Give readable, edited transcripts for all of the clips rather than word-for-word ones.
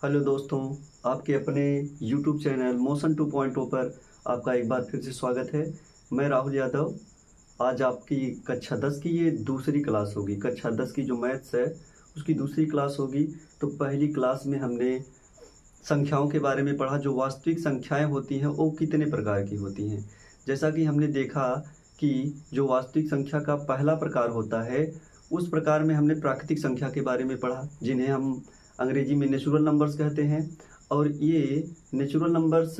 Hello दोस्तों, आपके अपने YouTube चैनल मोशन 2.0 पर आपका एक बार फिर से स्वागत है। मैं राहुल यादव। आज आपकी कक्षा 10 की ये दूसरी क्लास होगी। कक्षा 10 की जो मैथ्स है उसकी दूसरी क्लास होगी। तो पहली क्लास में हमने संख्याओं के बारे में पढ़ा। जो वास्तविक संख्याएं होती हैं वो कितने प्रकार की होती हैं। जैसा कि हमने देखा कि जो वास्तविक संख्या का पहला प्रकार होता है उस प्रकार में हमने प्राकृतिक संख्या के बारे में पढ़ा, जिन्हें हम अंग्रेजी में नेचुरल नंबर्स कहते हैं। और ये नेचुरल नंबर्स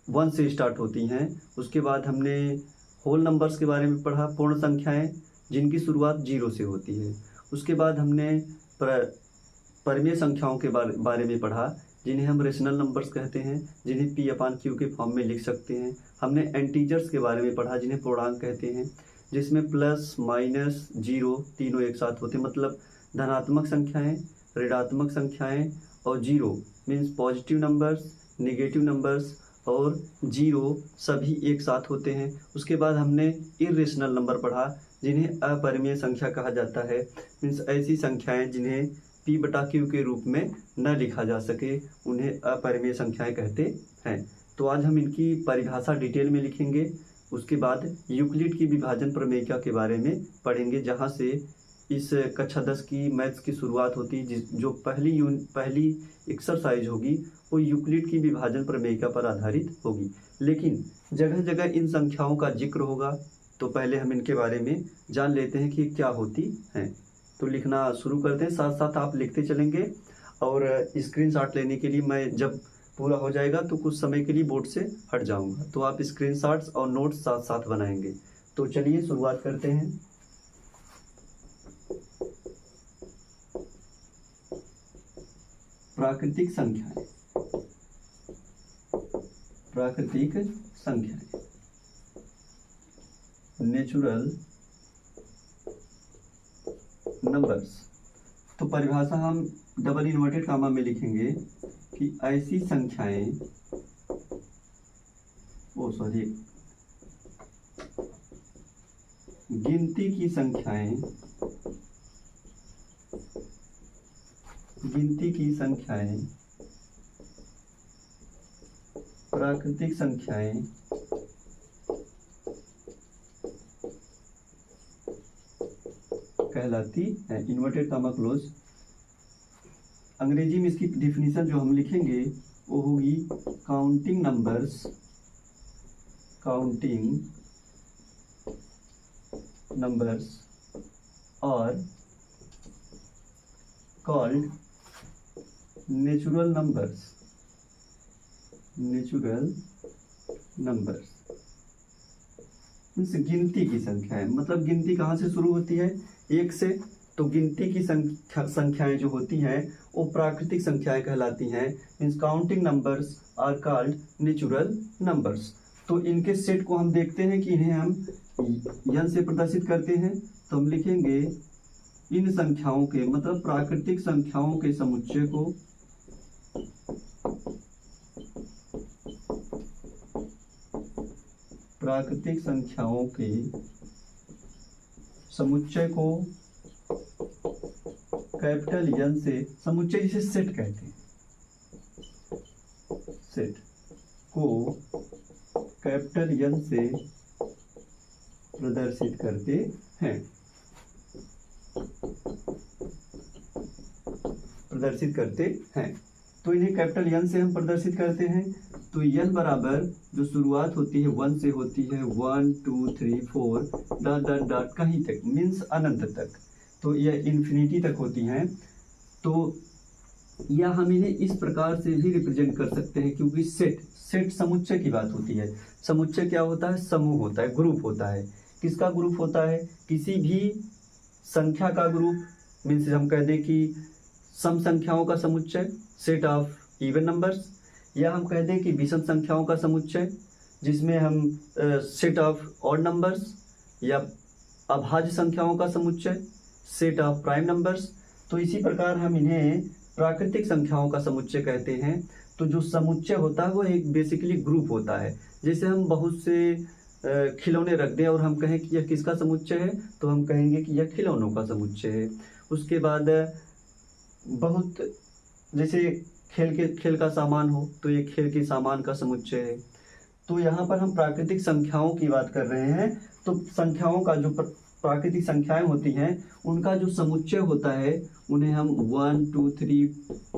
1 से स्टार्ट होती हैं। उसके बाद हमने होल नंबर्स के बारे में पढ़ा, पूर्ण संख्याएं जिनकी शुरुआत 0 से होती है। उसके बाद हमने परमीय संख्याओं के बारे में पढ़ा, जिन्हें हम रेशनल नंबर्स कहते हैं, जिन्हें P/Q के फॉर्म में लिख सकते हैं। हमने एंटीजर्स के बारे में पढ़ा, जिन्हें पूर्णांक कहते हैं, जिसमें प्लस माइनस जीरो तीनों एक साथ होते हैं। मतलब धनात्मक संख्याएं, ऋणात्मक संख्याएं और zero means positive numbers, negative numbers और जीरो सभी एक साथ होते हैं। उसके बाद हमने इर्रेशनल नंबर पढ़ा, जिन्हें अपरिमेय संख्या कहा जाता है। मीन्स ऐसी संख्याएं जिन्हें P/Q के रूप में न लिखा जा सके, उन्हें अपरिमेय संख्याएं कहते हैं। तो आज हम इनकी परिभाषा डिटेल में लिखेंगे। उसके बाद यूक्लिड की विभाजन प्रमेयिका के बारे में पढ़ेंगे, जहां से इस कक्षा 10 की मैथ्स की शुरुआत होती है। जो पहली एक्सरसाइज होगी वो यूक्लिड की विभाजन प्रमेयिका पर आधारित होगी। लेकिन जगह जगह इन संख्याओं का जिक्र होगा, तो पहले हम इनके बारे में जान लेते हैं कि क्या होती हैं। तो लिखना शुरू करते हैं, साथ साथ आप लिखते चलेंगे। और स्क्रीनशॉट लेने के लिए मैं जब पूरा हो जाएगा तो कुछ समय के लिए बोर्ड से हट जाऊंगा, तो आप स्क्रीनशॉट्स और नोट्स साथ साथ बनाएंगे। तो चलिए शुरुआत करते हैं। प्राकृतिक संख्याएं। प्राकृतिक संख्याएं, नेचुरल नंबर्स। तो परिभाषा हम डबल इन्वर्टेड कामा में लिखेंगे कि ऐसी संख्याएं गिनती की संख्याएं प्राकृतिक संख्याएं कहलाती है। Inverted comma close. अंग्रेजी में इसकी डिफिनीशन जो हम लिखेंगे वो होगी काउंटिंग नंबर्स और कॉल्ड नेचुरल नंबर्स। गिनती की संख्या है। मतलब गिनती कहाँ से शुरू होती है? 1 से। तो गिनती की संख्याएं जो होती हैं वो प्राकृतिक संख्याएं कहलाती हैं। Means counting numbers are called natural numbers. तो इनके सेट को हम देखते हैं कि इन्हें हम n से प्रदर्शित करते हैं। तो हम लिखेंगे इन संख्याओं के, मतलब प्राकृतिक संख्याओं के समुच्चय को कैपिटल N से, समुच्चय जिसे सेट कहते हैं, सेट को कैपिटल N से प्रदर्शित करते हैं। तो इन्हें कैपिटल N से हम प्रदर्शित करते हैं। तो N बराबर जो शुरुआत होती है 1 से होती है, 1 2 3 4 डॉट डॉट डॉट कहीं तक, मीन्स अनंत तक। तो यह इन्फिनिटी तक होती हैं। तो या हम इन्हें इस प्रकार से भी रिप्रेजेंट कर सकते हैं, क्योंकि सेट समुच्चय की बात होती है। समुच्चय क्या होता है? समूह होता है, ग्रुप होता है। किसका ग्रुप होता है? किसी भी संख्या का ग्रुप। मीन्स हम कह दें कि सम संख्याओं का समुच्चय, सेट ऑफ इवन नंबर्स। या हम कह दें कि विषम संख्याओं का समुच्चय, जिसमें हम सेट ऑफ ऑड नंबर्स। या अभाज्य संख्याओं का समुच्चय, सेट ऑफ प्राइम नंबर्स। तो इसी प्रकार हम इन्हें प्राकृतिक संख्याओं का समुच्चय कहते हैं। तो जो समुच्चय होता है वो एक बेसिकली ग्रुप होता है। जैसे हम बहुत से खिलौने रख दें और हम कहें कि यह किसका समुच्चय है, तो हम कहेंगे कि यह खिलौनों का समुच्चय है। उसके बाद बहुत जैसे खेल का सामान हो तो ये खेल के सामान का समुच्चय है। तो यहाँ पर हम प्राकृतिक संख्याओं की बात कर रहे हैं। तो संख्याओं का जो प्राकृतिक संख्याएं होती हैं उनका जो समुच्चय होता है उन्हें हम 1 2 3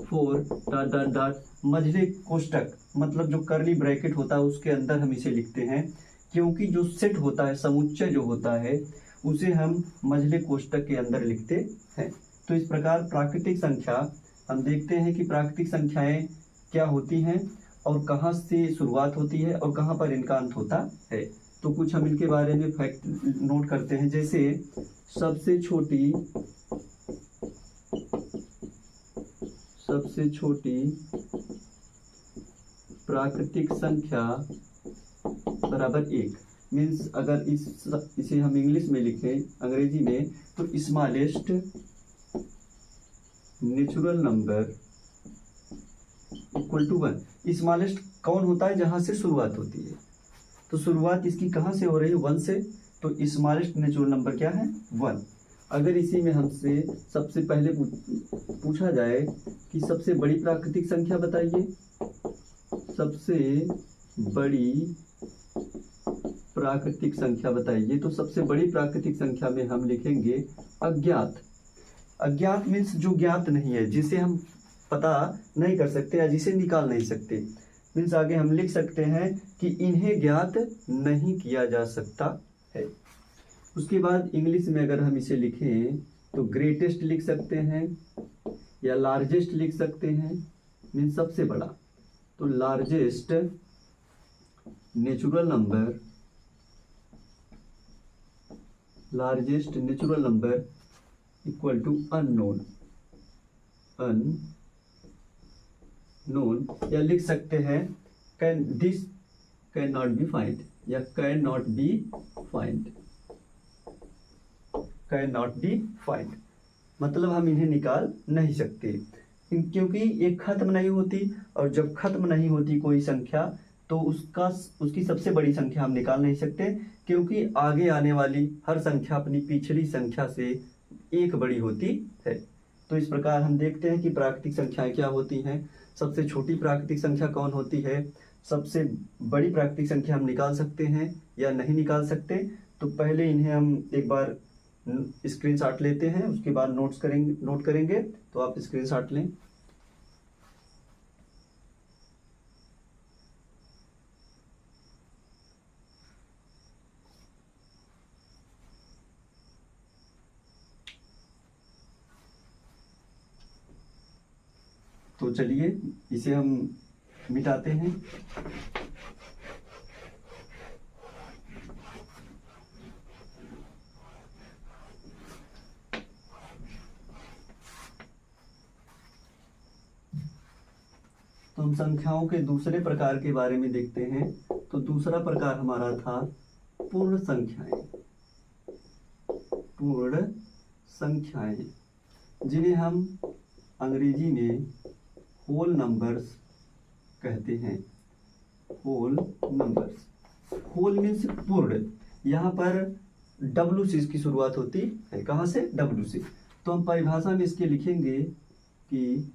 4 डॉट डॉट डॉट मझले कोष्टक मतलब जो करली ब्रैकेट होता है उसके अंदर हम इसे लिखते हैं, क्योंकि जो सेट होता है समुच्चय जो होता है उसे हम मझले कोष्टक के अंदर लिखते हैं। तो इस प्रकार प्राकृतिक संख्या हम देखते हैं कि प्राकृतिक संख्याएं क्या होती हैं और कहाँ से शुरुआत होती है और कहाँ पर इनका अंत होता है। तो कुछ हम इनके बारे में फैक्ट नोट करते हैं। जैसे सबसे छोटी प्राकृतिक संख्या बराबर 1 मीन्स अगर इसे हम इंग्लिश में लिखें अंग्रेजी में तो smallest natural number equal to 1। Smallest कौन होता है? जहां से शुरुआत होती है। तो शुरुआत इसकी कहां से हो रही है? 1 से। तो स्मॉलेस्ट नेचुरल नंबर क्या है? 1। अगर इसी में हमसे सबसे पहले पूछा जाए कि सबसे बड़ी प्राकृतिक संख्या बताइए, सबसे बड़ी प्राकृतिक संख्या बताइए, तो सबसे बड़ी प्राकृतिक संख्या में हम लिखेंगे अज्ञात। अज्ञात मीन्स जो ज्ञात नहीं है, जिसे हम पता नहीं कर सकते या जिसे निकाल नहीं सकते। मीन्स आगे हम लिख सकते हैं कि इन्हें ज्ञात नहीं किया जा सकता है। उसके बाद इंग्लिश में अगर हम इसे लिखें तो ग्रेटेस्ट लिख सकते हैं या लार्जेस्ट लिख सकते हैं, मीन्स सबसे बड़ा। तो largest natural number equal to unknown या लिख सकते हैं this can not be find या कैन नॉट बी फाइंड मतलब हम इन्हें निकाल नहीं सकते, क्योंकि ये खत्म नहीं होती। और जब खत्म नहीं होती कोई संख्या तो उसकी सबसे बड़ी संख्या हम निकाल नहीं सकते, क्योंकि आगे आने वाली हर संख्या अपनी पिछली संख्या से एक बड़ी होती है। तो इस प्रकार हम देखते हैं कि प्राकृतिक संख्याएं क्या होती हैं। सबसे छोटी प्राकृतिक संख्या कौन होती है, सबसे बड़ी प्राकृतिक संख्या हम निकाल सकते हैं या नहीं निकाल सकते। तो पहले इन्हें हम एक बार स्क्रीनशॉट लेते हैं, उसके बाद नोट करेंगे। तो आप स्क्रीनशॉट लें। तो चलिए इसे हम मिटाते हैं। तो हम संख्याओं के दूसरे प्रकार के बारे में देखते हैं। तो दूसरा प्रकार हमारा था पूर्ण संख्याएं, जिन्हें हम अंग्रेजी में होल नंबर्स कहते हैं। होल नंबर्स, होल मीन्स पूर्ण। यहाँ पर W से इसकी शुरुआत होती है। कहाँ से? W से। तो हम परिभाषा में इसके लिखेंगे कि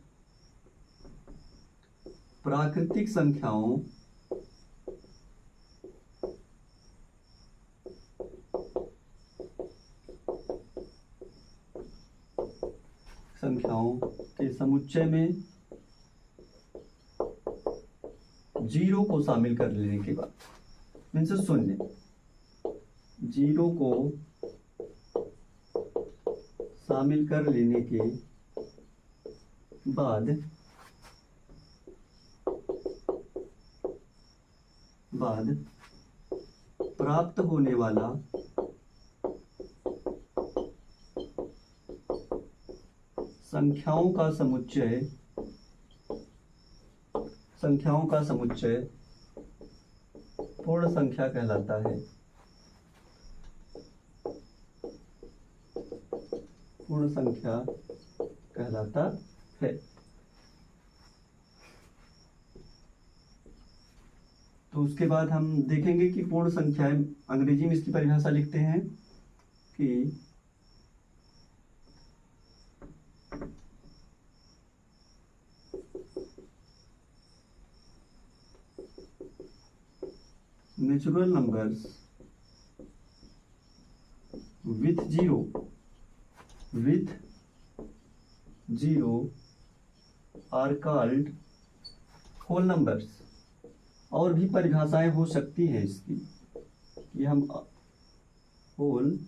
प्राकृतिक संख्याओं के समुच्चय में 0 को शामिल कर लेने के बाद, मीन्स 0, 0 को शामिल कर लेने के बाद प्राप्त होने वाला संख्याओं का समुच्चय पूर्ण संख्या कहलाता है। पूर्ण संख्या कहलाता है। तो उसके बाद हम देखेंगे कि पूर्ण संख्याएं अंग्रेजी में इसकी परिभाषा लिखते हैं कि natural numbers with zero are called whole numbers. और भी परिभाषाएं हो सकती हैं इसकी कि हम whole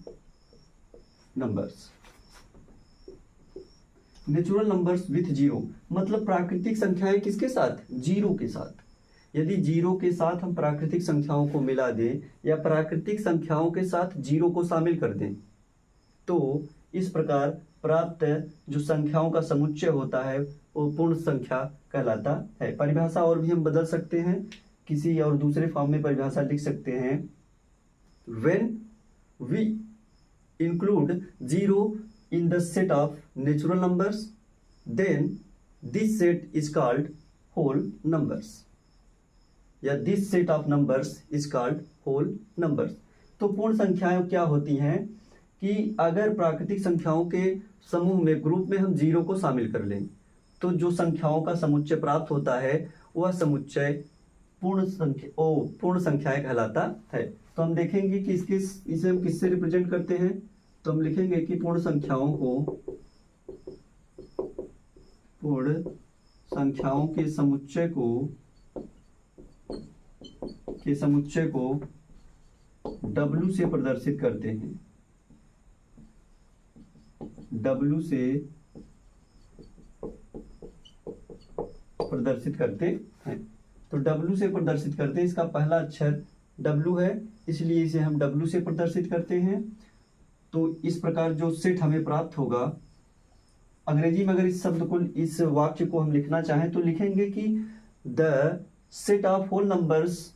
numbers. Natural numbers with zero मतलब प्राकृतिक संख्याएं किसके साथ? जीरो के साथ। यदि जीरो के साथ हम प्राकृतिक संख्याओं को मिला दें या प्राकृतिक संख्याओं के साथ जीरो को शामिल कर दें तो इस प्रकार प्राप्त जो संख्याओं का समुच्चय होता है वो पूर्ण संख्या कहलाता है। परिभाषा और भी हम बदल सकते हैं, किसी और दूसरे फॉर्म में परिभाषा लिख सकते हैं। When we include zero in the set of natural numbers, then this set is called whole numbers, या this set of numbers is called whole numbers। तो पूर्ण संख्याएं क्या होती हैं कि अगर प्राकृतिक संख्याओं के समूह में ग्रुप में हम जीरो को शामिल कर लें तो जो संख्याओं का समुच्चय प्राप्त होता है वह समुच्चय पूर्ण संख्याएं कहलाता है। तो हम देखेंगे कि इसे हम किससे रिप्रेजेंट करते हैं। तो हम लिखेंगे कि पूर्ण संख्याओं के समुच्चय को W से प्रदर्शित करते हैं। W से प्रदर्शित करते हैं। तो W से प्रदर्शित करते हैं, इसका पहला अक्षर W है इसलिए इसे हम W से प्रदर्शित करते हैं। तो इस प्रकार जो सेट हमें प्राप्त होगा, अंग्रेजी में अगर इस शब्द को, इस वाक्य को हम लिखना चाहें तो लिखेंगे कि the set of whole numbers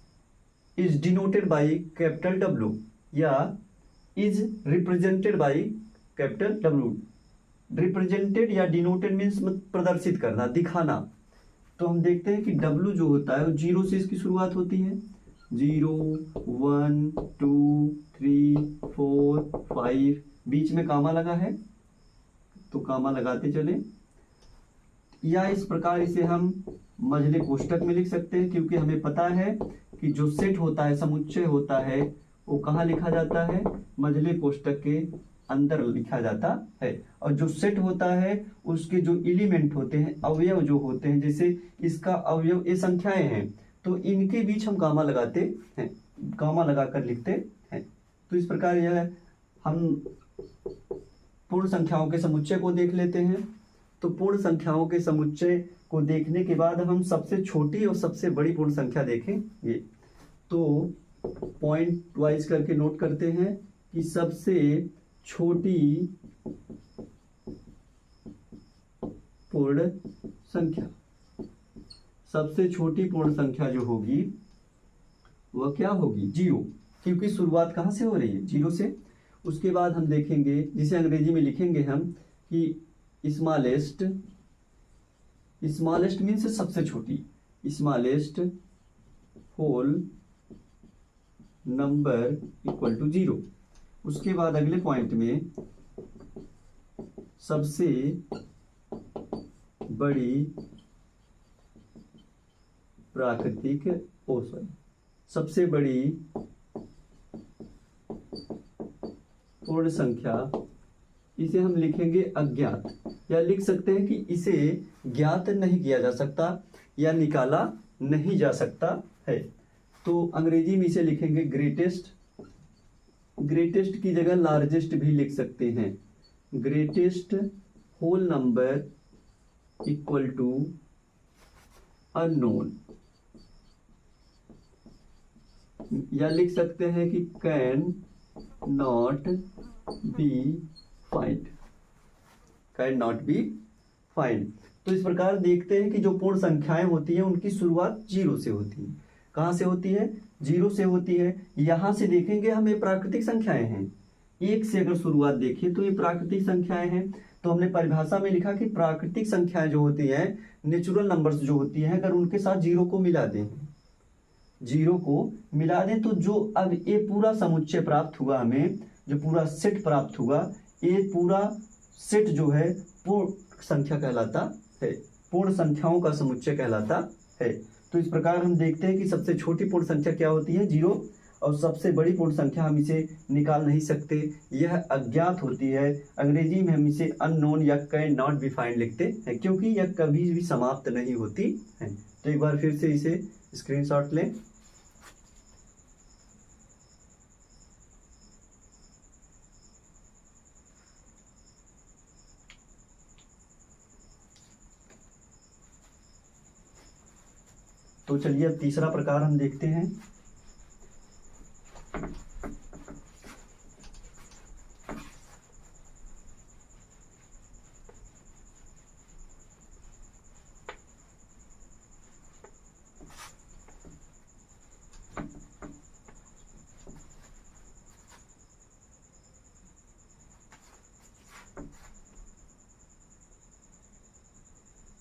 is denoted by capital W या is represented by capital W। Represented या डिनोटेड मीन्स प्रदर्शित करना, दिखाना। तो हम देखते हैं कि W जो होता है वो जीरो से इसकी शुरुआत होती है। 0 1 2 3 4 5, बीच में कामा लगा है तो कामा लगाते चले, या इस प्रकार इसे हम मझले कोष्टक में लिख सकते हैं क्योंकि हमें पता है कि जो सेट होता है, समुच्चय होता है, वो कहाँ लिखा जाता है? मझले कोष्टक के अंदर लिखा जाता है। और जो सेट होता है उसके जो एलिमेंट होते हैं, अवयव जो होते हैं, जैसे इसका अवयव ये संख्याएं हैं तो इनके बीच हम कामा लगाते हैं, कामा लगाकर लिखते हैं। तो इस प्रकार यह हम पूर्ण संख्याओं के समुच्चय को देख लेते हैं। तो पूर्ण संख्याओं के समुच्चय को देखने के बाद हम सबसे छोटी और सबसे बड़ी पूर्ण संख्या देखेंगे। तो पॉइंट वाइज करके नोट करते हैं कि सबसे छोटी पूर्ण संख्या, सबसे छोटी पूर्ण संख्या जो होगी वह क्या होगी? जीरो, क्योंकि शुरुआत कहाँ से हो रही है? जीरो से। उसके बाद हम देखेंगे, जिसे अंग्रेजी में लिखेंगे हम कि स्मॉलेस्ट मीन्स सबसे छोटी, smallest whole number equal to zero. उसके बाद अगले पॉइंट में सबसे बड़ी प्राकृतिक सबसे बड़ी पूर्ण संख्या, इसे हम लिखेंगे अज्ञात, या लिख सकते हैं कि इसे ज्ञात नहीं किया जा सकता या निकाला नहीं जा सकता है। तो अंग्रेजी में इसे लिखेंगे ग्रेटेस्ट। ग्रेटेस्ट की जगह लार्जेस्ट भी लिख सकते हैं। Greatest whole number equal to unknown, या लिख सकते हैं कि can not be find, can not be find. तो इस प्रकार देखते हैं कि जो पूर्ण संख्याएं होती हैं उनकी शुरुआत जीरो से होती है। कहाँ से होती है? जीरो से होती है। यहां से देखेंगे हमें प्राकृतिक संख्याएं हैं, एक से अगर शुरुआत देखिए तो ये प्राकृतिक संख्याएं हैं। तो हमने परिभाषा में लिखा कि प्राकृतिक संख्याएं जो होती हैं, नेचुरल नंबर्स जो होती हैं, अगर उनके साथ जीरो को मिला दें, जीरो को मिला दें तो जो अब ये पूरा समुच्चय प्राप्त हुआ, हमें जो पूरा सेट प्राप्त हुआ, ये पूरा सेट जो है पूर्ण संख्या कहलाता है, पूर्ण संख्याओं का समुच्चय कहलाता है। तो इस प्रकार हम देखते हैं कि सबसे छोटी पूर्ण संख्या क्या होती है, 0, और सबसे बड़ी पूर्ण संख्या हम इसे निकाल नहीं सकते, यह अज्ञात होती है। अंग्रेजी में हम इसे अननोन या कैन नॉट बी फाइंड लिखते हैं, क्योंकि यह कभी भी समाप्त नहीं होती है। तो एक बार फिर से इसे स्क्रीनशॉट लें। तो चलिए अब तीसरा प्रकार हम देखते हैं।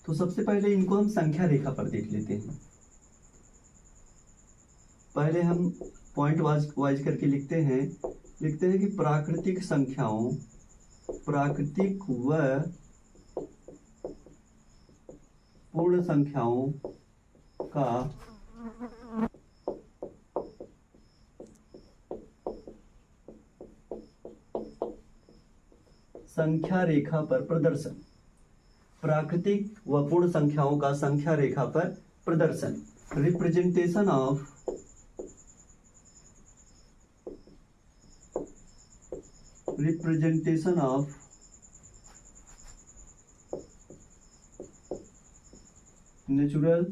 तो सबसे पहले इनको हम संख्या रेखा पर देख लेते हैं। पहले हम पॉइंट वाइज करके लिखते हैं कि प्राकृतिक व पूर्ण संख्याओं का संख्या रेखा पर प्रदर्शन। प्राकृतिक व पूर्ण संख्याओं का संख्या रेखा पर प्रदर्शन। Representation of natural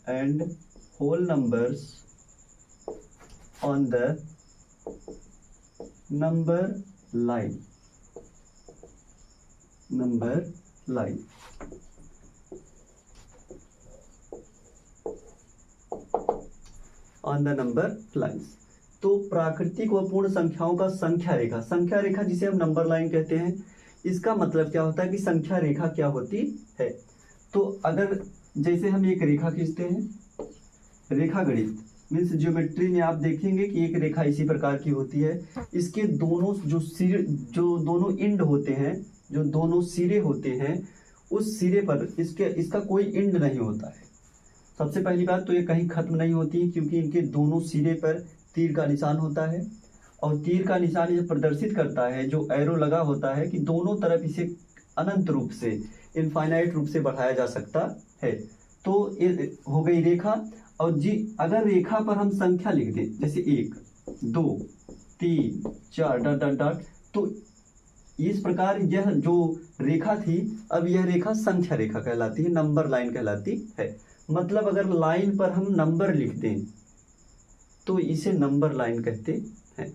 and whole numbers on the number line. On the number lines. तो प्राकृतिक व पूर्ण संख्याओं का संख्या रेखा जिसे हम नंबर लाइन कहते हैं, इसका मतलब क्या होता है कि संख्या रेखा क्या होती है। तो अगर जैसे हम एक रेखा खींचते हैं, रेखा गणित मीन्स ज्योमेट्री में आप देखेंगे कि एक रेखा इसी प्रकार की होती है। इसके दोनों जो दोनों इंड होते हैं, जो दोनों सिरे होते हैं, उस सिरे पर इसका कोई इंड नहीं होता है। सबसे पहली बात तो ये कहीं खत्म नहीं होती, क्योंकि इनके दोनों सिरे पर तीर का निशान होता है, और तीर का निशान ये प्रदर्शित करता है, जो एरो लगा होता है, कि दोनों तरफ इसे अनंत रूप से, इनफाइनाइट रूप से बढ़ाया जा सकता है। तो ये हो गई रेखा। और अगर रेखा पर हम संख्या लिख दें, जैसे 1 2 3 4 डॉट डॉट डॉट, तो इस प्रकार यह जो रेखा थी, अब यह रेखा संख्या रेखा कहलाती है, नंबर लाइन कहलाती है। मतलब अगर लाइन पर हम नंबर लिख दें तो इसे नंबर लाइन कहते हैं,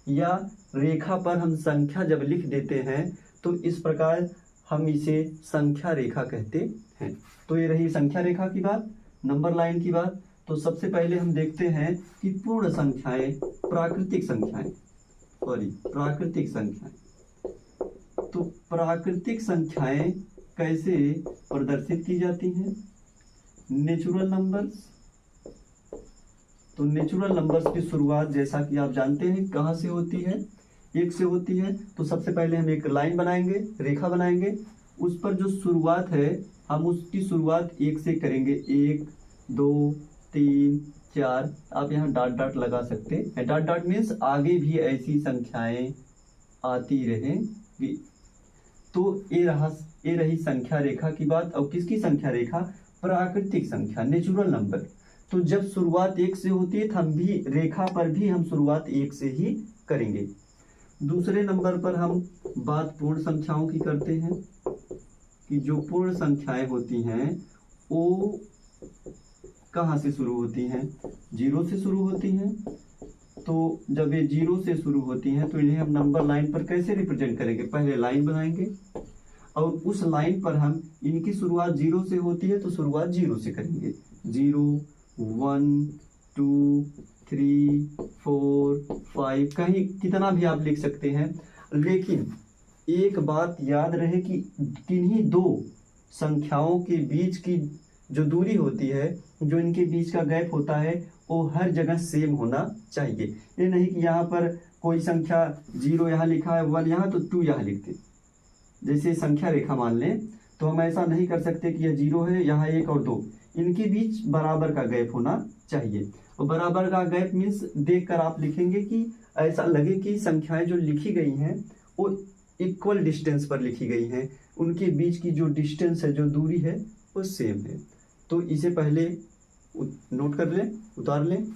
या रेखा पर हम संख्या जब लिख देते हैं तो इस प्रकार हम इसे संख्या रेखा कहते हैं। तो ये रही संख्या रेखा की बात, नंबर लाइन की बात। तो सबसे पहले हम देखते हैं कि पूर्ण संख्याएं, प्राकृतिक संख्याएं। तो प्राकृतिक संख्याएं कैसे प्रदर्शित की जाती हैं? Natural numbers. तो नेचुरल नंबर्स की शुरुआत जैसा कि आप जानते हैं कहाँ से होती है? 1 से होती है। तो सबसे पहले हम एक लाइन बनाएंगे, रेखा बनाएंगे, उस पर जो शुरुआत है हम उसकी शुरुआत 1 से करेंगे। 1 2 3 4, आप यहाँ डॉट डॉट लगा सकते हैं। डॉट डॉट मीन्स आगे भी ऐसी संख्याएं आती रहेंगी। तो ये रही संख्या रेखा की बात। और किसकी संख्या रेखा? प्राकृतिक संख्या, नेचुरल नंबर। तो जब शुरुआत 1 से होती है तो हम भी रेखा पर भी हम शुरुआत 1 से ही करेंगे। दूसरे नंबर पर हम बात पूर्ण संख्याओं की करते हैं, कि जो पूर्ण संख्याएं होती हैं वो कहाँ से शुरू होती हैं? 0 से शुरू होती हैं। तो जब ये 0 से शुरू होती हैं तो इन्हें हम नंबर लाइन पर कैसे रिप्रेजेंट करेंगे? पहले लाइन बनाएंगे और उस लाइन पर हम इनकी शुरुआत 0 से होती है तो शुरुआत 0 से करेंगे। 0 1 2 3 4 5, कहीं कितना भी आप लिख सकते हैं। लेकिन एक बात याद रहे कि किन्हीं दो संख्याओं के बीच की जो दूरी होती है, जो इनके बीच का गैप होता है, वो हर जगह सेम होना चाहिए। ये नहीं कि यहाँ पर कोई संख्या 0 यहाँ लिखा है, 1 यहाँ, तो 2 यहाँ लिखते। जैसे संख्या रेखा मान लें तो हम ऐसा नहीं कर सकते कि यह 0 है, यहाँ 1 और 2, इनके बीच बराबर का गैप होना चाहिए। और बराबर का गैप मीन्स देखकर आप लिखेंगे कि ऐसा लगे कि संख्याएं जो लिखी गई हैं वो इक्वल डिस्टेंस पर लिखी गई हैं, उनके बीच की जो डिस्टेंस है, जो दूरी है, वो सेम है। तो इसे पहले नोट कर लें, उतार लें।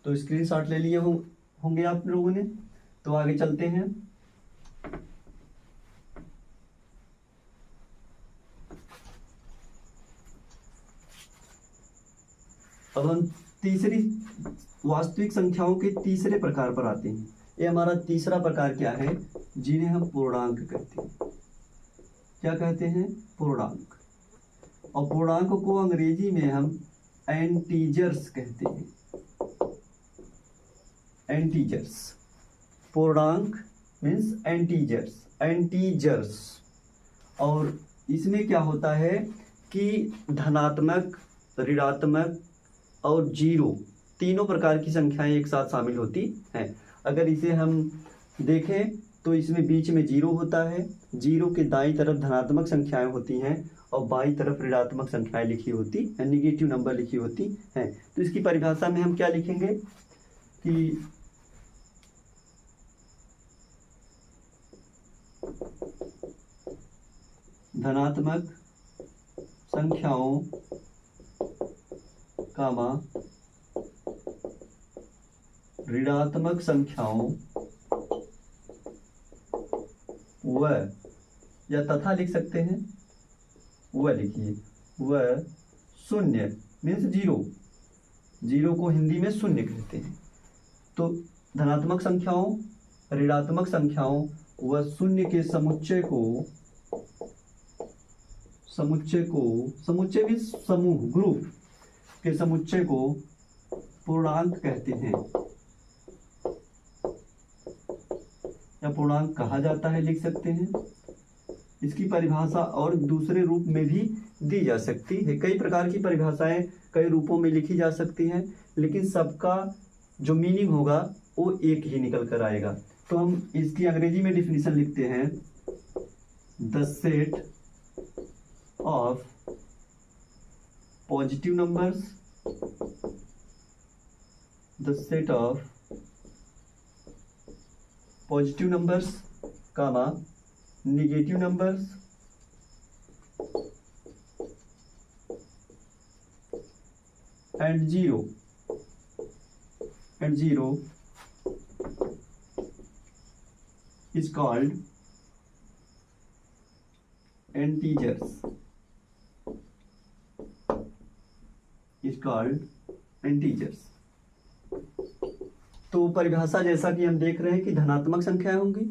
तो स्क्रीनशॉट ले लिए होंगे आप लोगों ने। तो आगे चलते हैं। अब हम तीसरी वास्तविक संख्याओं के तीसरे प्रकार पर आते हैं। ये हमारा तीसरा प्रकार क्या है, जिन्हें हम पूर्णांक कहते हैं। क्या कहते हैं? पूर्णांक। और पूर्णांक को अंग्रेजी में हम एंटीजर्स कहते हैं। एंटीजर्स, पूर्णांक मीन्स एंटीजर्स, एंटीजर्स। और इसमें क्या होता है कि धनात्मक, ऋणात्मक और 0 तीनों प्रकार की संख्याएं एक साथ शामिल होती हैं। अगर इसे हम देखें तो इसमें बीच में 0 होता है, 0 के दाईं तरफ धनात्मक संख्याएं होती हैं और बाईं तरफ ऋणात्मक संख्याएं लिखी होती हैं, निगेटिव नंबर लिखी होती हैं। तो इसकी परिभाषा में हम क्या लिखेंगे कि धनात्मक संख्याओं कामा ऋणात्मक संख्याओं व, या तथा लिख सकते हैं, व लिखिए, व शून्य मीन्स 0, 0 को हिंदी में शून्य कहते हैं। तो धनात्मक संख्याओं, ऋणात्मक संख्याओं व शून्य के समुच्चय को, समुच्चय भी समूह, ग्रुप के समुच्चय को पूर्णांक कहते हैं या पूर्णांक कहा जाता है, लिख सकते हैं। इसकी परिभाषा और दूसरे रूप में भी दी जा सकती है। कई प्रकार की परिभाषाएं कई रूपों में लिखी जा सकती हैं, लेकिन सबका जो मीनिंग होगा वो एक ही निकल कर आएगा। तो हम इसकी अंग्रेजी में डिफिनीशन लिखते हैं, the set of positive numbers, the set of positive numbers comma negative numbers and zero is called integers, is called integers। तो परिभाषा जैसा कि हम देख रहे हैं कि धनात्मक संख्याएं होंगी,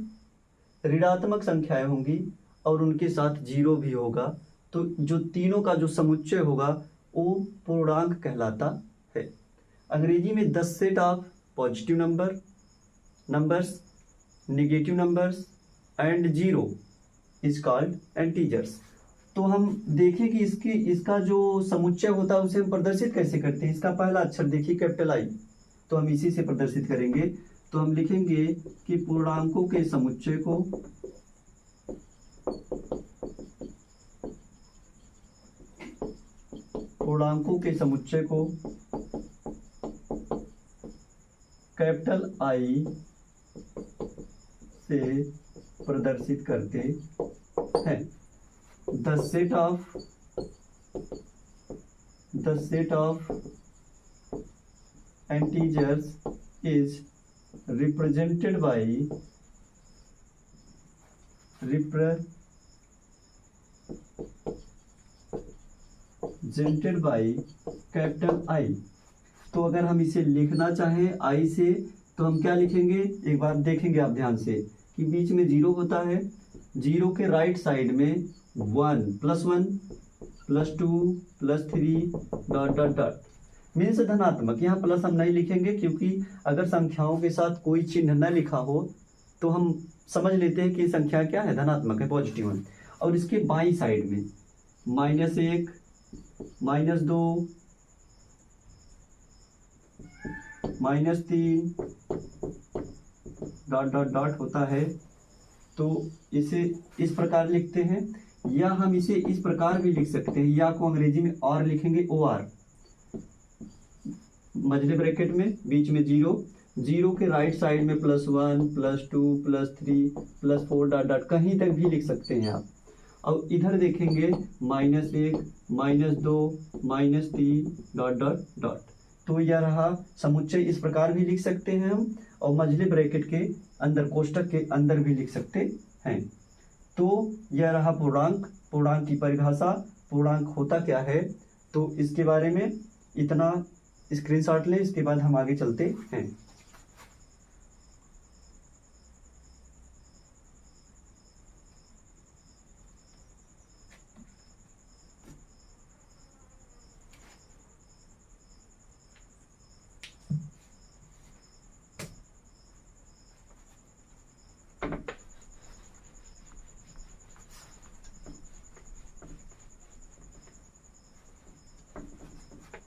ऋणात्मक संख्याएं होंगी और उनके साथ 0 भी होगा। तो जो तीनों का जो समुच्चय होगा वो पूर्णांक कहलाता है। अंग्रेजी में the set of positive numbers, negative numbers and 0 is called integers. तो हम देखें कि इसका जो समुच्चय होता है उसे हम प्रदर्शित कैसे करते हैं। इसका पहला अक्षर देखिए कैपिटल I, तो हम इसी से प्रदर्शित करेंगे। तो हम लिखेंगे कि पूर्णांकों के समुच्चय को कैपिटल I से प्रदर्शित करते हैं। The set of integers is represented by capital I। तो अगर हम इसे लिखना चाहें I से तो हम क्या लिखेंगे, एक बार देखेंगे आप ध्यान से कि बीच में 0 होता है, 0 के राइट साइड में 1 +1 +2 +3 डॉट डॉट डॉट मीन्स धनात्मक। यहाँ प्लस हम नहीं लिखेंगे क्योंकि अगर संख्याओं के साथ कोई चिन्ह न लिखा हो तो हम समझ लेते हैं कि संख्या क्या है, धनात्मक है, पॉजिटिव है। और इसके बाईं साइड में -1 -2 -3 डॉट डॉट डॉट होता है। तो इसे इस प्रकार लिखते हैं, या हम इसे इस प्रकार भी लिख सकते हैं, या को अंग्रेजी में और लिखेंगे OR, मझले ब्रैकेट में बीच में 0, 0 के राइट साइड में +1 +2 +3 +4 डॉट डॉट कहीं तक भी लिख सकते हैं आप। और इधर देखेंगे -1 -2 -3 डॉट डॉट डॉट। तो यह रहा समुच्चय, इस प्रकार भी लिख सकते हैं हम, और मझले ब्रैकेट के अंदर, कोष्टक के अंदर भी लिख सकते हैं। तो यह रहा पूर्णांक। पूर्णांक की परिभाषा, पूर्णांक होता क्या है, तो इसके बारे में इतना स्क्रीनशॉट लें, इसके बाद हम आगे चलते हैं।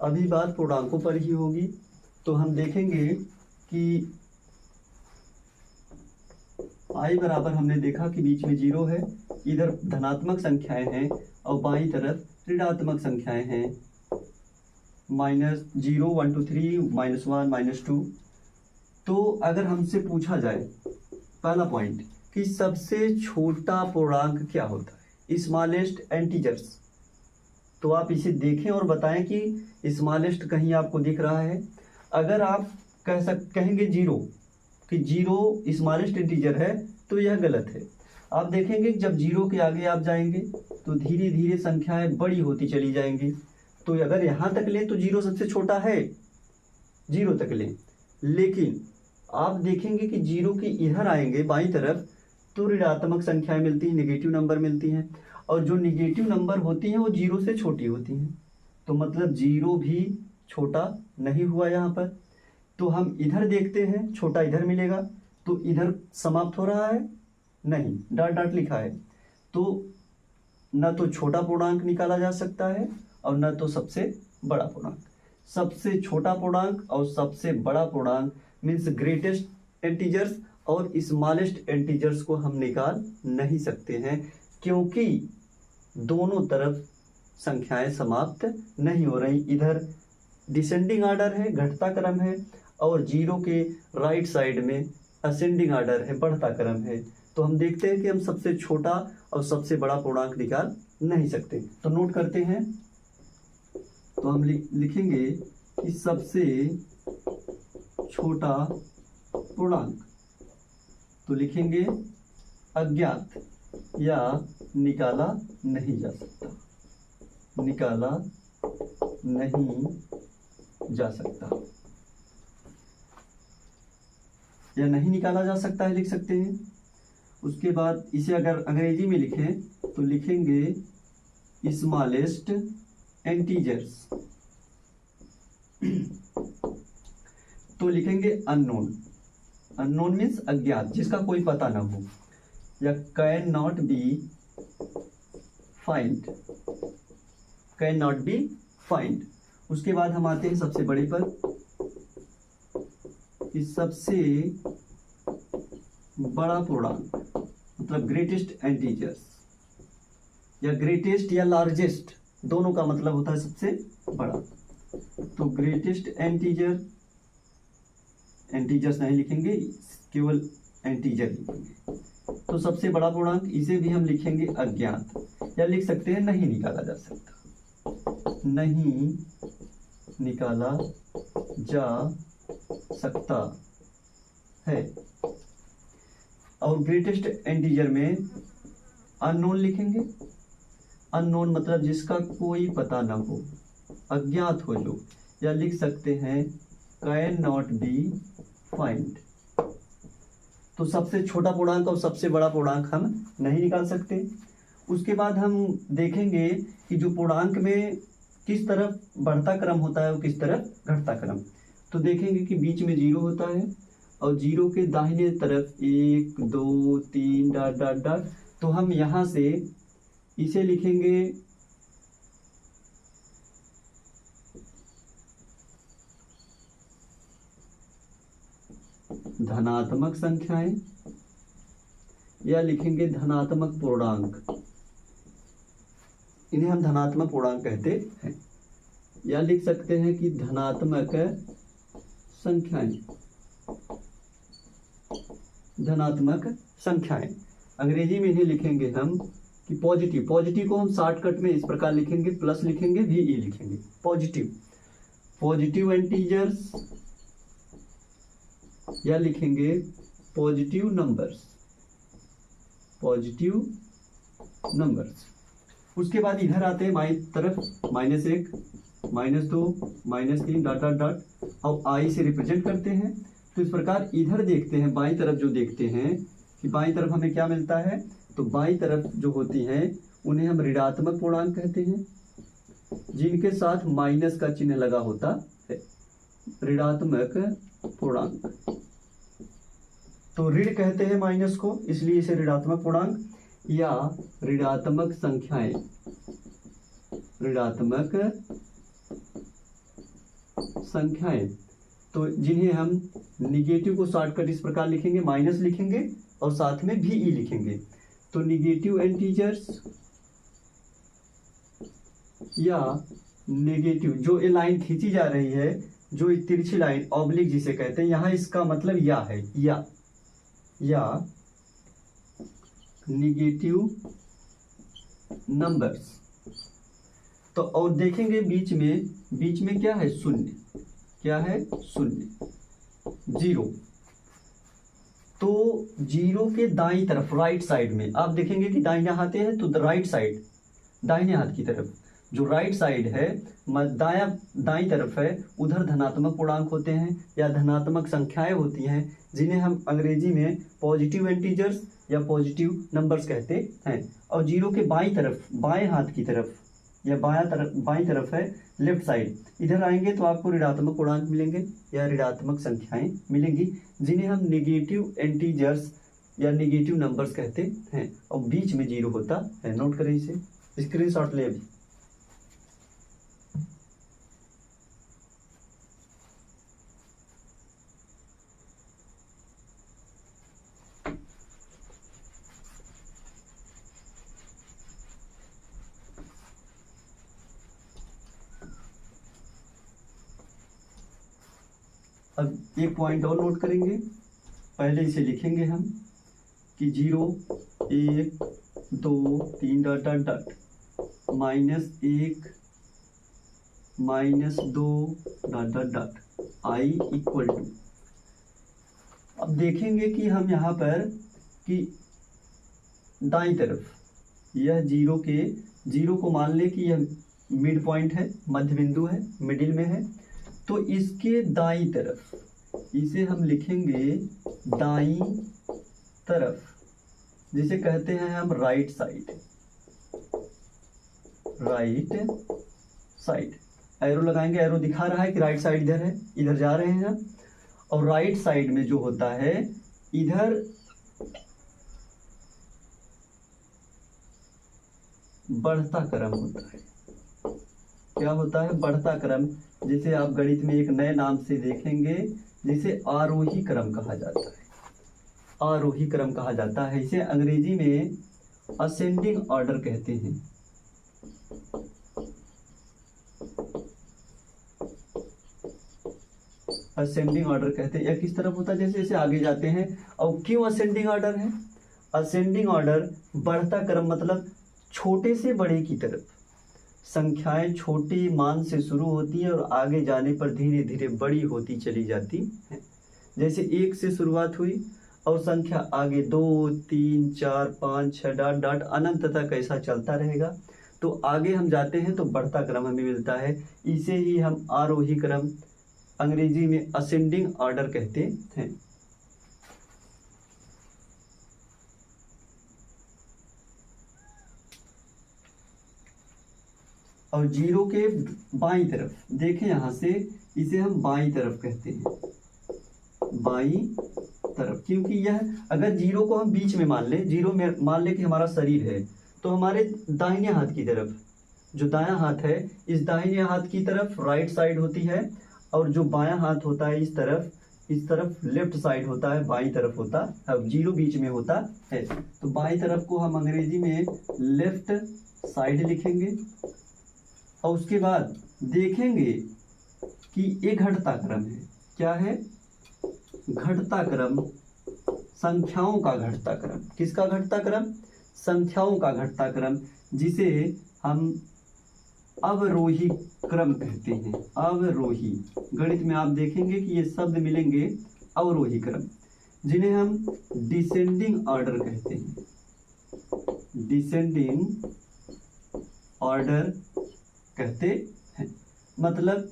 अभी बात पूर्णांकों पर ही होगी। तो हम देखेंगे कि i बराबर, हमने देखा कि बीच में 0 है, इधर धनात्मक संख्याएं हैं और बाईं तरफ ऋणात्मक संख्याएं हैं, -0 1 2 3 -1 -2। तो अगर हमसे पूछा जाए पहला पॉइंट कि सबसे छोटा पूर्णांक क्या होता है, स्मॉलेस्ट इंटीजर्स, तो आप इसे देखें और बताएं कि स्मॉलेस्ट कहीं आपको दिख रहा है। अगर आप कहेंगे 0 कि 0 स्मॉलेस्ट इंटीजर है, तो यह गलत है। आप देखेंगे जब 0 के आगे आप जाएंगे तो धीरे धीरे संख्याएं बड़ी होती चली जाएंगी। तो अगर यहाँ तक लें तो 0 सबसे छोटा है, 0 तक लें। लेकिन आप देखेंगे कि 0 के इधर आएंगे बाईं तरफ तो ऋणात्मक संख्याएं मिलती हैं, नेगेटिव नंबर मिलती हैं, और जो नेगेटिव नंबर होती हैं वो 0 से छोटी होती हैं। तो मतलब 0 भी छोटा नहीं हुआ यहाँ पर। तो हम इधर देखते हैं, छोटा इधर मिलेगा, तो इधर समाप्त हो रहा है, नहीं, डॉट डॉट लिखा है। तो न तो छोटा पूर्णांक निकाला जा सकता है और न तो सबसे बड़ा पूर्णांक। सबसे छोटा पूर्णांक और सबसे बड़ा पूर्णांक मीन्स ग्रेटेस्ट इंटीजर्स और स्मॉलेस्ट इंटीजर्स को हम निकाल नहीं सकते हैं, क्योंकि दोनों तरफ संख्याएं समाप्त नहीं हो रही। इधर डिसेंडिंग ऑर्डर है, घटता क्रम है, और 0 के राइट साइड में असेंडिंग ऑर्डर है, बढ़ता क्रम है। तो हम देखते हैं कि हम सबसे छोटा और सबसे बड़ा पूर्णांक निकाल नहीं सकते। तो नोट करते हैं, तो हम लिखेंगे कि सबसे छोटा पूर्णांक, तो लिखेंगे अज्ञात या निकाला नहीं जा सकता, निकाला नहीं जा सकता या नहीं निकाला जा सकता है, लिख सकते हैं। उसके बाद इसे अगर अंग्रेजी में लिखें तो लिखेंगे स्मॉलेस्ट इंटीजर्स। तो लिखेंगे अननोन, अननोन मीन्स अज्ञात, जिसका कोई पता ना हो, या can not be find, can not be find. उसके बाद हम आते हैं सबसे बड़े पर, कि सबसे बड़ा पूर्णांक मतलब ग्रेटेस्ट इंटीजर्स, या ग्रेटेस्ट या लार्जेस्ट, दोनों का मतलब होता है सबसे बड़ा। तो ग्रेटेस्ट इंटीजर, इंटीजर्स नहीं लिखेंगे, केवल इंटीजर लिखेंगे। तो सबसे बड़ा पूर्णांक, इसे भी हम लिखेंगे अज्ञात, या लिख सकते हैं नहीं निकाला जा सकता, नहीं निकाला जा सकता है। और ग्रेटेस्ट इंटीजर में अननोन लिखेंगे, अननोन मतलब जिसका कोई पता ना हो, अज्ञात हो जो, या लिख सकते हैं कैन नॉट बी फाइंड। तो सबसे छोटा पूर्णांक और सबसे बड़ा पूर्णांक हम नहीं निकाल सकते। उसके बाद हम देखेंगे कि जो पूर्णांक में किस तरफ बढ़ता क्रम होता है और किस तरफ घटता क्रम। तो देखेंगे कि बीच में 0 होता है और 0 के दाहिने तरफ 1 2 3 डॉट डॉट डॉट। तो हम यहाँ से इसे लिखेंगे धनात्मक संख्याएं या लिखेंगे धनात्मक पूर्णांक, इन्हें हम धनात्मक पूर्णांक कहते हैं। या लिख सकते हैं कि धनात्मक संख्याएं, धनात्मक संख्याएं। अंग्रेजी में इन्हें लिखेंगे हम कि पॉजिटिव, पॉजिटिव को हम शॉर्टकट में इस प्रकार लिखेंगे, प्लस लिखेंगे, VE लिखेंगे, पॉजिटिव, पॉजिटिव इंटीजर्स या लिखेंगे पॉजिटिव नंबर्स, पॉजिटिव नंबर्स। उसके बाद इधर आते हैं बाईं तरफ, -1, -2, -3 डॉट डॉट डॉट, और I से रिप्रेजेंट करते हैं। तो इस प्रकार इधर देखते हैं, बाईं तरफ जो देखते हैं कि बाईं तरफ हमें क्या मिलता है, तो बाईं तरफ जो होती हैं उन्हें हम ऋणात्मक पूर्णांक कहते हैं, जिनके साथ माइनस का चिन्ह लगा होता है, ऋणात्मक पूर्णांक। तो ऋण कहते हैं माइनस को, इसलिए इसे ऋणात्मक पूर्णांक या ऋणात्मक संख्याएं, ऋणात्मक संख्याएं। तो जिन्हें हम निगेटिव को शॉर्टकट इस प्रकार लिखेंगे, माइनस लिखेंगे और साथ में VE लिखेंगे। तो निगेटिव इंटीजर्स या नेगेटिव, जो ये लाइन खींची जा रही है, जो तिरछी लाइन ऑब्लिक जिसे कहते हैं, यहां इसका मतलब या है, या निगेटिव नंबर्स। तो और देखेंगे बीच में क्या है, शून्य, क्या है, शून्य, 0। तो 0 के दाईं तरफ राइट साइड में आप देखेंगे कि दाहिने हाथ है, तो राइट साइड, दाहिने हाथ की तरफ जो राइट साइड है, दाईं तरफ है, उधर धनात्मक पूर्णांक होते हैं या धनात्मक संख्याएं होती हैं, जिन्हें हम अंग्रेजी में पॉजिटिव इंटीजर्स या पॉजिटिव नंबर्स कहते हैं। और 0 के बाईं तरफ, बाएं हाथ की तरफ या बाईं तरफ है लेफ्ट साइड, इधर आएंगे तो आपको ऋणात्मक पूर्णांक मिलेंगे या ऋणात्मक संख्याएं मिलेंगी, जिन्हें हम नेगेटिव इंटीजर्स या नेगेटिव नंबर्स कहते हैं। और बीच में 0 होता है, नोट करें इसे, स्क्रीनशॉट ले अभी। अब एक पॉइंट और नोट करेंगे, पहले इसे लिखेंगे हम कि 0, 1, 2, 3 dot dot dot, -1, -2 dot dot dot, I equal to. अब देखेंगे कि हम यहाँ पर कि दाईं तरफ यह 0 को मान ले कि यह मिड पॉइंट है, मध्य बिंदु है, मिडिल में है। तो इसके दाईं तरफ इसे हम लिखेंगे दाईं तरफ, जिसे कहते हैं हम right side, right side. Arrow लगाएंगे, एरो दिखा रहा है कि राइट साइड इधर है, इधर जा रहे हैं। और राइट साइड में जो होता है, इधर बढ़ता क्रम होता है। क्या होता है, बढ़ता क्रम, जिसे आप गणित में एक नए नाम से देखेंगे, जिसे आरोही क्रम कहा जाता है, आरोही क्रम कहा जाता है। इसे अंग्रेजी में असेंडिंग ऑर्डर कहते हैं। असेंडिंग ऑर्डर कहते हैं। यह किस तरफ होता है, जैसे जैसे आगे जाते हैं। और क्यों असेंडिंग ऑर्डर है? असेंडिंग ऑर्डर बढ़ता क्रम, मतलब छोटे से बड़े की तरफ। संख्याएं छोटे मान से शुरू होती है और आगे जाने पर धीरे धीरे बड़ी होती चली जाती है। जैसे 1 से शुरुआत हुई और संख्या आगे 2, 3, 4, 5, 6 डॉट डॉट अनंत तक ऐसा चलता रहेगा। तो आगे हम जाते हैं तो बढ़ता क्रम हमें मिलता है। इसे ही हम आरोही क्रम, अंग्रेजी में असेंडिंग ऑर्डर कहते हैं। और 0 के बाईं तरफ देखें, यहां से इसे हम बाईं तरफ कहते हैं, बाईं तरफ। क्योंकि यह, अगर 0 को हम बीच में मान ले, 0 में मान ले कि हमारा शरीर है, तो हमारे दाहिने हाथ की तरफ, जो दायां हाथ है, इस दाहिने हाथ की तरफ राइट साइड होती है, और जो बायां हाथ होता है इस तरफ, इस तरफ लेफ्ट साइड होता है, बाईं तरफ होता है, अब जीरो बीच में होता है। तो बाईं तरफ को हम अंग्रेजी में लेफ्ट साइड लिखेंगे और उसके बाद देखेंगे कि एक घटता क्रम है। क्या है? घटता क्रम, संख्याओं का घटता क्रम। किसका घटता क्रम? संख्याओं का घटता क्रम, जिसे हम अवरोही क्रम कहते हैं। अवरोही, गणित में आप देखेंगे कि ये शब्द मिलेंगे अवरोही क्रम, जिन्हें हम डिसेंडिंग ऑर्डर कहते हैं। डिसेंडिंग ऑर्डर कहते हैं, मतलब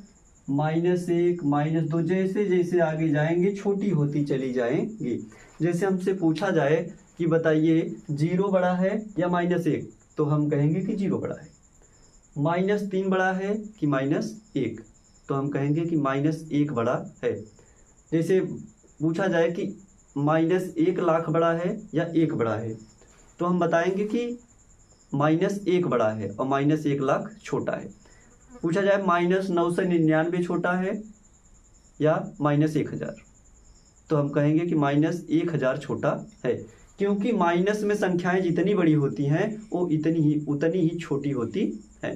-1, -2, जैसे जैसे आगे जाएंगे छोटी होती चली जाएंगी। जैसे हमसे पूछा जाए कि बताइए 0 बड़ा है या -1, तो हम कहेंगे कि 0 बड़ा है। -3 बड़ा है कि -1, तो हम कहेंगे कि -1 बड़ा है। जैसे पूछा जाए कि -1 लाख बड़ा है या 1 बड़ा है, तो हम बताएंगे कि -1 बड़ा है और -1 लाख छोटा है। पूछा जाए -999 छोटा है या -1000, तो हम कहेंगे कि -1000 छोटा है, क्योंकि माइनस में संख्याएं जितनी बड़ी होती हैं वो उतनी ही छोटी होती हैं।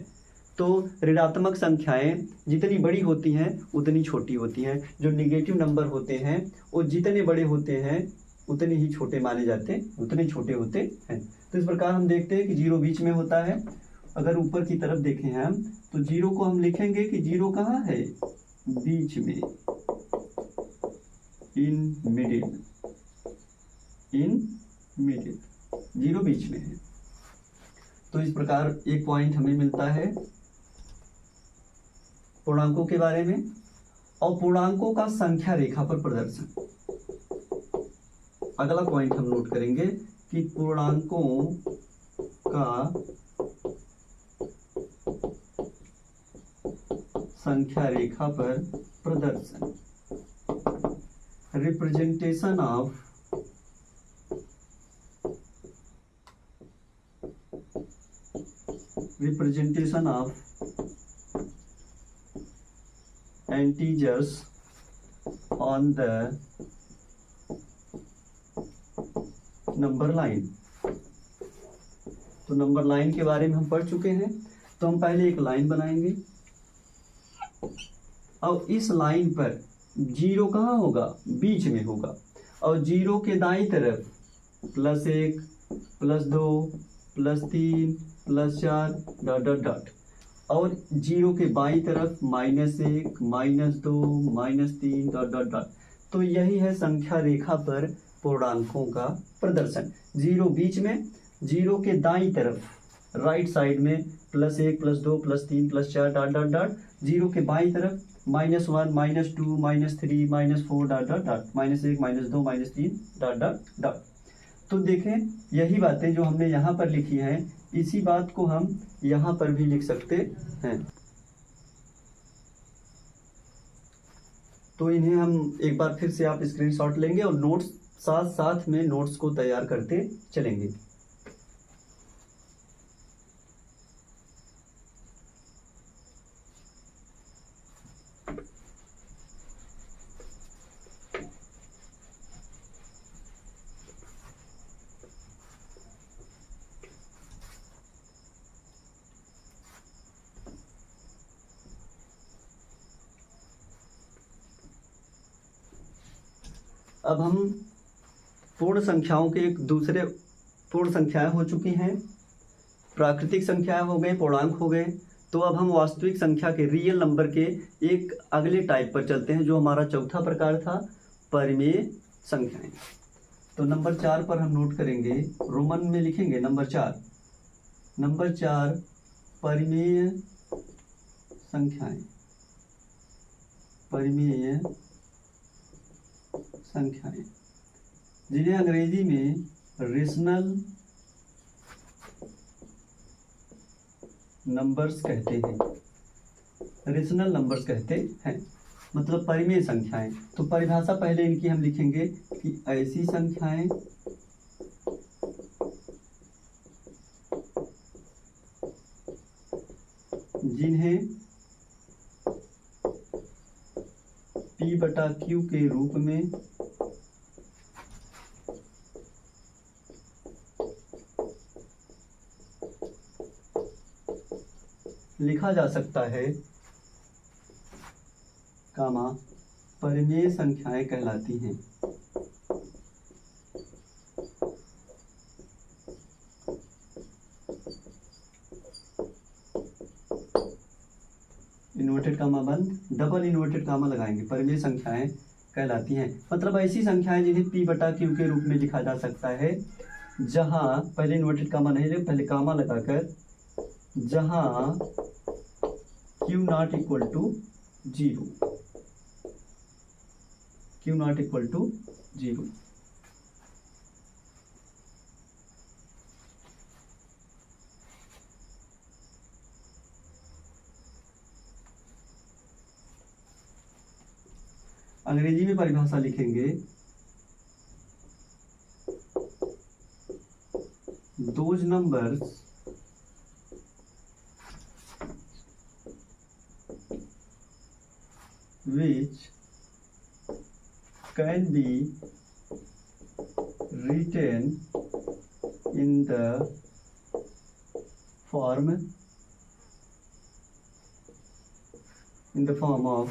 तो ऋणात्मक संख्याएं जितनी बड़ी होती हैं उतनी छोटी होती हैं। जो निगेटिव नंबर होते हैं वो जितने बड़े होते हैं उतने ही छोटे माने जाते हैं, उतने छोटे होते हैं। तो इस प्रकार हम देखते हैं कि 0 बीच में होता है। अगर ऊपर की तरफ देखें हम, तो 0 को हम लिखेंगे कि 0 कहाँ है? बीच में, इन मिडिल। 0 बीच में है। तो इस प्रकार एक पॉइंट हमें मिलता है पूर्णांकों के बारे में। और पूर्णांकों का संख्या रेखा पर प्रदर्शन, अगला पॉइंट हम नोट करेंगे कि पूर्णांकों का संख्या रेखा पर प्रदर्शन। Representation of integers on the number line. तो नंबर लाइन के बारे में हम पढ़ चुके हैं। तो हम पहले एक लाइन बनाएंगे और इस लाइन पर 0 कहाँ होगा? बीच में होगा। और 0 के दाईं तरफ +1, +2, +3, +4 डॉट डॉट डॉट। और 0 के बाईं तरफ -1, -2, -3 डॉट डॉट डॉट। तो यही है संख्या रेखा पर पूर्णांकों का प्रदर्शन। 0 बीच में, 0 के दाईं तरफ राइट साइड में +1, +2, +3, +4 डॉट डॉट डॉट। 0 के बाईं तरफ -1, -2, -3, -4 dot dot dot, -1, -2, -3 dot dot dot. तो देखें, यही बातें जो हमने यहाँ पर लिखी हैं, इसी बात को हम यहाँ पर भी लिख सकते हैं। तो इन्हें हम एक बार फिर से आप स्क्रीनशॉट लेंगे और नोट्स साथ साथ में नोट्स को तैयार करते चलेंगे। अब हम पूर्ण संख्याओं के एक दूसरे, पूर्ण संख्याएं हो चुकी हैं, प्राकृतिक संख्याएं हो गए, पूर्णांक हो गए। तो अब हम वास्तविक संख्या के, रियल नंबर के एक अगले टाइप पर चलते हैं, जो हमारा चौथा प्रकार था, परिमेय संख्याएं। तो नंबर 4 पर हम नोट करेंगे, रोमन में लिखेंगे नंबर 4। नंबर 4 परिमेय संख्याएं। परिमेय संख्याएं, जिन्हें अंग्रेजी में रेशनल नंबर्स कहते हैं। रेशनल नंबर्स कहते हैं, मतलब परिमेय संख्याएं। तो परिभाषा पहले इनकी हम लिखेंगे कि ऐसी संख्याएं जिन्हें p/q के रूप में लिखा जा सकता है, कामा परिमेय संख्याएं कहलाती हैं। इन्वर्टेड कामा बंद, डबल इन्वर्टेड कामा लगाएंगे, परिमेय संख्याएं कहलाती हैं। मतलब ऐसी संख्याएं जिन्हें p/q के रूप में लिखा जा सकता है, जहां पहले इन्वर्टेड कामा नहीं लगे, पहले कामा लगाकर, जहां q not equal to 0, q not equal to 0। अंग्रेजी में परिभाषा लिखेंगे, those numbers which can be written in the form of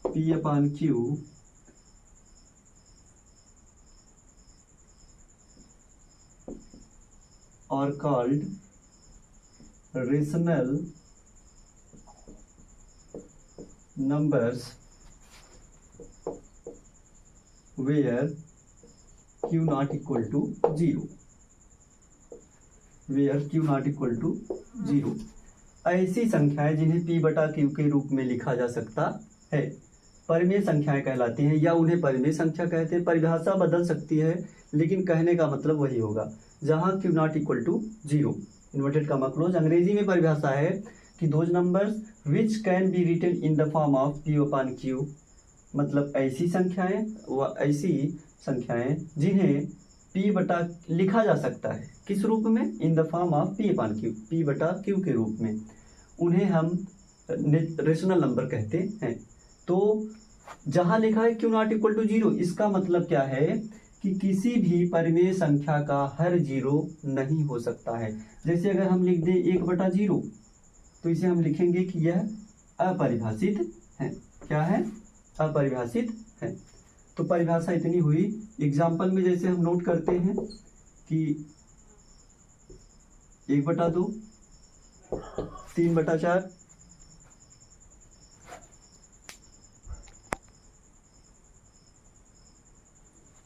p/q are called rational numbers where q not equal to 0, where q not equal to 0। ऐसी संख्याएं जिन्हें p/q के रूप में लिखा जा सकता है, परिमेय संख्याएं कहलाती हैं, या उन्हें परिमेय संख्या कहते हैं। परिभाषा बदल सकती है, लेकिन कहने का मतलब वही होगा, जहां q not equal to 0, inverted comma close. अंग्रेजी में परिभाषा है कि those numbers which can be written in the form of p/q, मतलब ऐसी संख्याएं व ऐसी संख्याएं जिन्हें लिखा जा सकता है, किस रूप में, इन द फॉर्म ऑफ p/q के रूप में, उन्हें हम रेशनल नंबर कहते हैं। तो जहां लिखा है q नॉट इक्वल टू 0, इसका मतलब क्या है कि किसी भी परिमेय संख्या का हर 0 नहीं हो सकता है। जैसे अगर हम लिख दें 1/0, तो इसे हम लिखेंगे कि यह अपरिभाषित है। क्या है? अपरिभाषित है। तो परिभाषा इतनी हुई। एग्जाम्पल में जैसे हम नोट करते हैं कि 1/2, 3/4,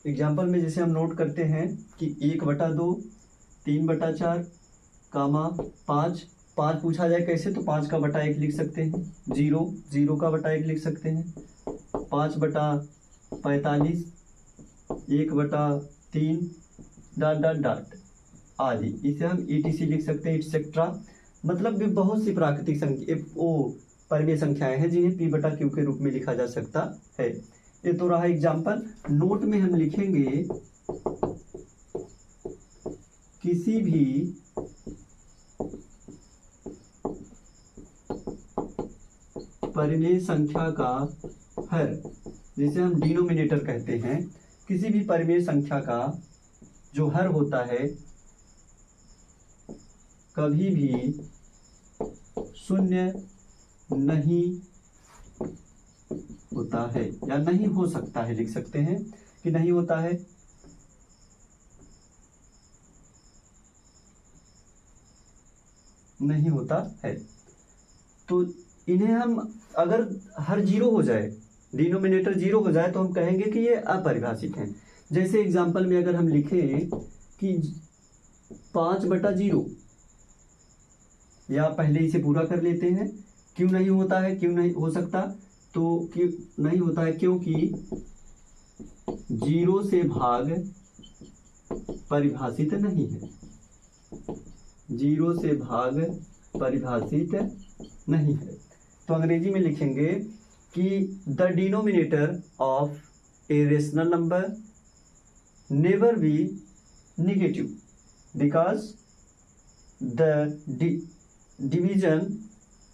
एग्जाम्पल में जैसे हम नोट करते हैं कि 1/2, 3/4, कामा 5 पूछा जाए कैसे, तो 5 का बटा 1 लिख सकते हैं, 0 का बटा 1 लिख सकते हैं, 5/45, 1/3 ... आदि, इसे हम ETC लिख सकते हैं, एटसेट्रा। मतलब भी बहुत सी प्राकृतिक संख्या परिमेय संख्याएं हैं जिन्हें p/q के रूप में लिखा जा सकता है। ये तो रहा एग्जाम्पल। नोट में हम लिखेंगे किसी भी परिमेय संख्या का हर, जिसे हम डिनोमिनेटर कहते हैं, किसी भी परिमेय संख्या का जो हर होता है कभी भी शून्य नहीं होता है, या नहीं हो सकता है, लिख सकते हैं कि नहीं होता है। नहीं होता है। तो इन्हें हम अगर हर 0 हो जाए, डिनोमिनेटर 0 हो जाए, तो हम कहेंगे कि ये अपरिभाषित हैं। जैसे एग्जाम्पल में अगर हम लिखें कि 5/0, या पहले इसे पूरा कर लेते हैं। क्यों नहीं होता है, क्यों नहीं हो सकता, तो क्यों नहीं होता है, क्योंकि 0 से भाग परिभाषित नहीं है, 0 से भाग परिभाषित नहीं है। तो अंग्रेजी में लिखेंगे कि the denominator of a rational number never be negative because the division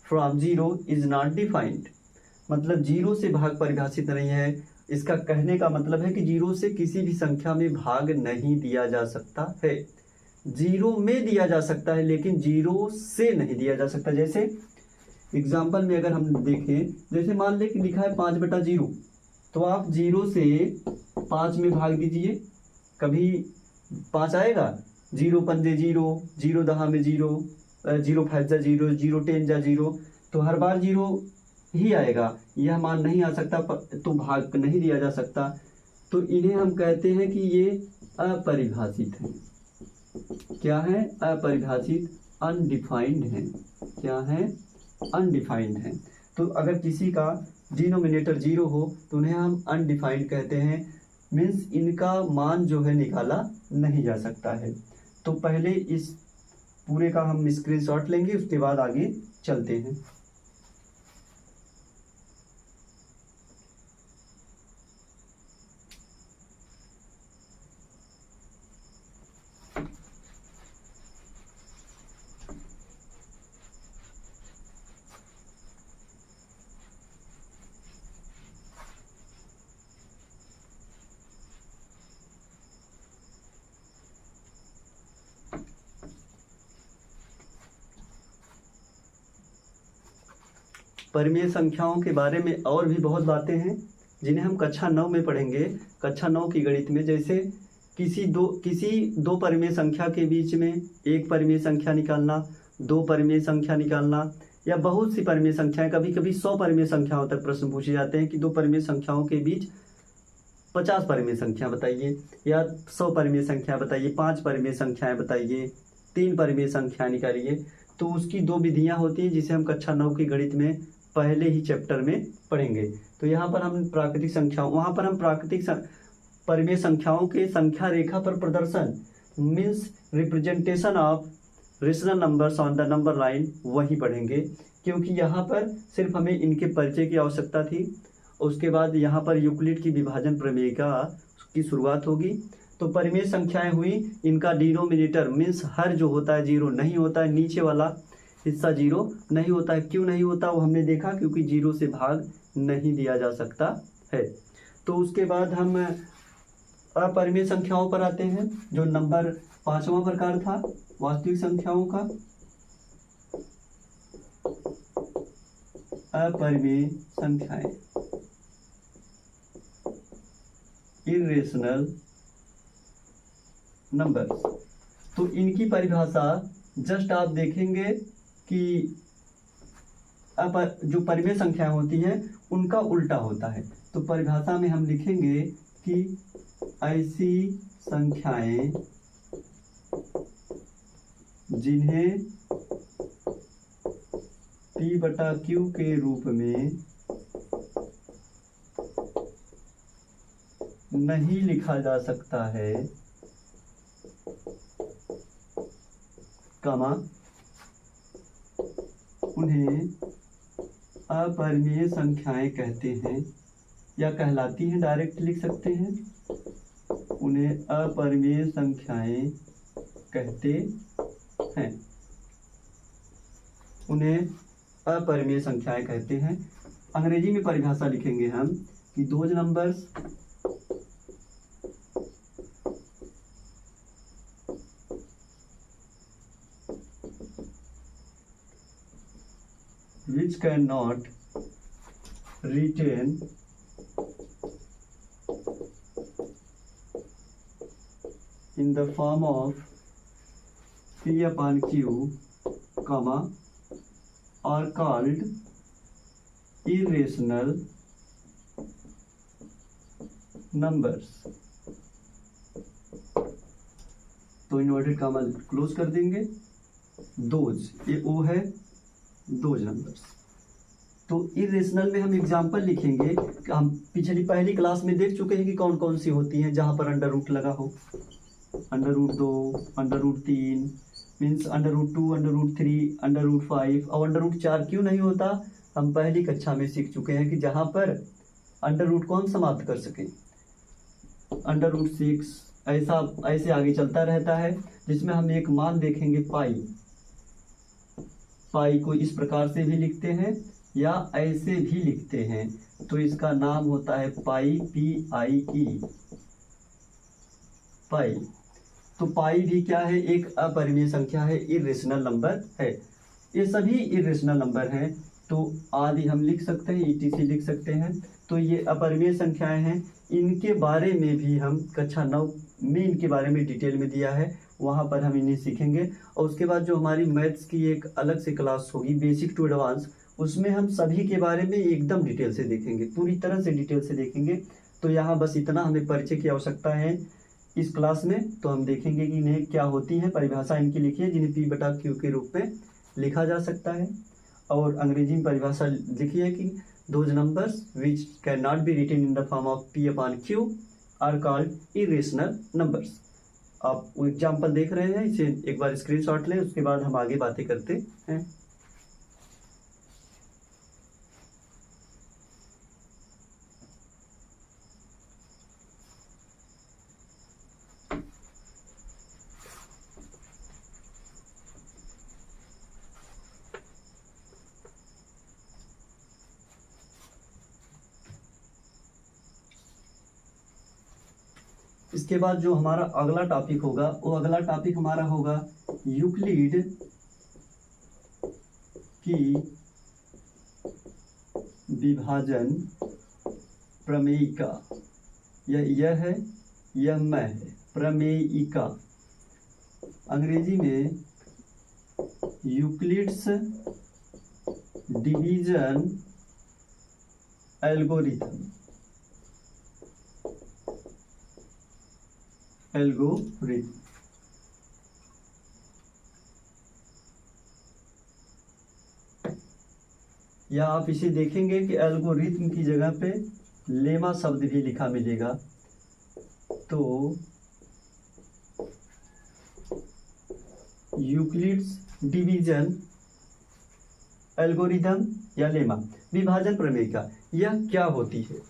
from 0 is not defined. मतलब जीरो से भाग परिभाषित नहीं है। इसका कहने का मतलब है कि जीरो से किसी भी संख्या में भाग नहीं दिया जा सकता है। जीरो में दिया जा सकता है लेकिन जीरो से नहीं दिया जा सकता। जैसे एग्जाम्पल में अगर हम देखें, जैसे मान लें कि लिखा है 5/0, तो आप जीरो से 5 में भाग दीजिए, कभी 5 आएगा? 0 पंजे 0, 0 दहा में 0, 0 5 जा 0, 0 10 जा 0, तो हर बार 0 ही आएगा, यह मान नहीं आ सकता, तो भाग नहीं दिया जा सकता। तो इन्हें हम कहते हैं कि ये अपरिभाषित हैं। क्या है? अपरिभाषित, अनडिफाइंड है। क्या है? अनडिफाइंड है। तो अगर किसी का डिनोमिनेटर 0 हो तो उन्हें हम अनडिफाइंड कहते हैं, मीन्स इनका मान जो है निकाला नहीं जा सकता है। तो पहले इस पूरे का हम स्क्रीनशॉट लेंगे, उसके बाद आगे चलते हैं। परिमेय संख्याओं के बारे में और भी बहुत बातें हैं जिन्हें हम कक्षा 9 में पढ़ेंगे, कक्षा 9 की गणित में। जैसे किसी दो परिमेय संख्या के बीच में एक परिमेय संख्या निकालना, दो परिमेय संख्या निकालना, या बहुत सी परिमेय संख्याएं, कभी कभी 100 परिमेय संख्याओं तक प्रश्न पूछे जाते हैं कि दो परिमेय संख्याओं के बीच 50 परिमेय संख्या बताइए, या 100 परिमेय संख्या बताइए, 5 परिमेय संख्याएं बताइए, 3 परिमेय संख्या निकालिए। तो उसकी दो विधियां होती हैं जिसे हम कक्षा 9 की गणित में पहले ही चैप्टर में पढ़ेंगे। तो यहाँ पर हम प्राकृतिक संख्याओं, वहाँ पर हम प्राकृतिक परिमेय संख्याओं के संख्या रेखा पर प्रदर्शन, means representation of rational numbers on the number line, वही पढ़ेंगे, क्योंकि यहाँ पर सिर्फ हमें इनके परिचय की आवश्यकता थी। उसके बाद यहाँ पर यूक्लिड की विभाजन प्रमेय की शुरुआत होगी। तो परिमेय संख्याएं हुई, इनका डिनोमिनेटर मीन्स हर जो होता है 0 नहीं होता है, नीचे वाला हिस्सा 0 नहीं होता है। क्यों नहीं होता वो हमने देखा, क्योंकि 0 से भाग नहीं दिया जा सकता है। तो उसके बाद हम अपरिमेय संख्याओं पर आते हैं, जो नंबर 5वां प्रकार था वास्तविक संख्याओं का। अपरिमेय संख्याएं, इर्रेशनल नंबर्स। तो इनकी परिभाषा जस्ट आप देखेंगे कि जो परिमेय संख्याएं होती हैं उनका उल्टा होता है। तो परिभाषा में हम लिखेंगे कि ऐसी संख्याएं जिन्हें P/Q के रूप में नहीं लिखा जा सकता है, कमा, उन्हें अपरिमेय संख्याएं कहते हैं, या कहलाती हैं, डायरेक्ट लिख सकते हैं, उन्हें अपरिमेय संख्याएं कहते हैं। उन्हें अपरिमेय संख्याएं कहते हैं। अंग्रेजी में परिभाषा लिखेंगे हम कि those numbers which cannot retain in the form of P/Q, comma, are called irrational numbers। तो इन्वर्टेड कामा क्लोज कर देंगे। दोज, ये ओ है, दोज नंबर्स। तो इरेशनल में हम एग्जाम्पल लिखेंगे। हम पिछली पहली क्लास में देख चुके हैं कि कौन कौन सी होती हैं जहां पर अंडर रूट लगा हो। √2, √3 मीन्स √2, √3, √5 और √4 क्यों नहीं होता, हम पहली कक्षा में सीख चुके हैं कि जहां पर अंडर रूट को हम समाप्त कर सकें। √6 ऐसे आगे चलता रहता है, जिसमें हम एक मान देखेंगे पाई को इस प्रकार से भी लिखते हैं, या ऐसे भी लिखते हैं, तो इसका नाम होता है पाई, PIE, पाई। तो पाई भी क्या है, एक अपरिमेय संख्या है, इरेशनल नंबर है। ये सभी इरेशनल नंबर हैं, तो आदि हम लिख सकते हैं, ETC लिख सकते हैं। तो ये अपरिमेय संख्याएं हैं, इनके बारे में भी हम कक्षा 9 में इनके बारे में डिटेल में दिया है, वहाँ पर हम इन्हें सीखेंगे। और उसके बाद जो हमारी मैथ्स की एक अलग से क्लास होगी, बेसिक टू एडवांस, उसमें हम सभी के बारे में एकदम डिटेल से देखेंगे, पूरी तरह से डिटेल से देखेंगे। तो यहाँ बस इतना हमें परिचय की आवश्यकता है इस क्लास में। तो हम देखेंगे कि इन्हें क्या होती है, परिभाषा इनकी लिखिए, जिन्हें P/Q के रूप में लिखा जा सकता है। और अंग्रेजी में परिभाषा लिखिए कि those numbers which can not be written in the form of P/Q are called irrational numbers. आप एग्जाम्पल देख रहे हैं, इसे एक बार स्क्रीनशॉट लें, उसके बाद हम आगे बातें करते हैं। इसके बाद जो हमारा अगला टॉपिक होगा, वो अगला टॉपिक हमारा होगा यूक्लिड की विभाजन प्रमेयिका। यह है, यह मैं है, प्रमेयिका। अंग्रेजी में यूक्लिड्स डिवीजन एल्गोरिथम, या आप इसे देखेंगे कि एल्गोरिथम की जगह पे लेमा शब्द भी लिखा मिलेगा। तो यूक्लिड्स डिवीजन एल्गोरिथम या लेमा विभाजन प्रमेयिका, यह क्या होती है?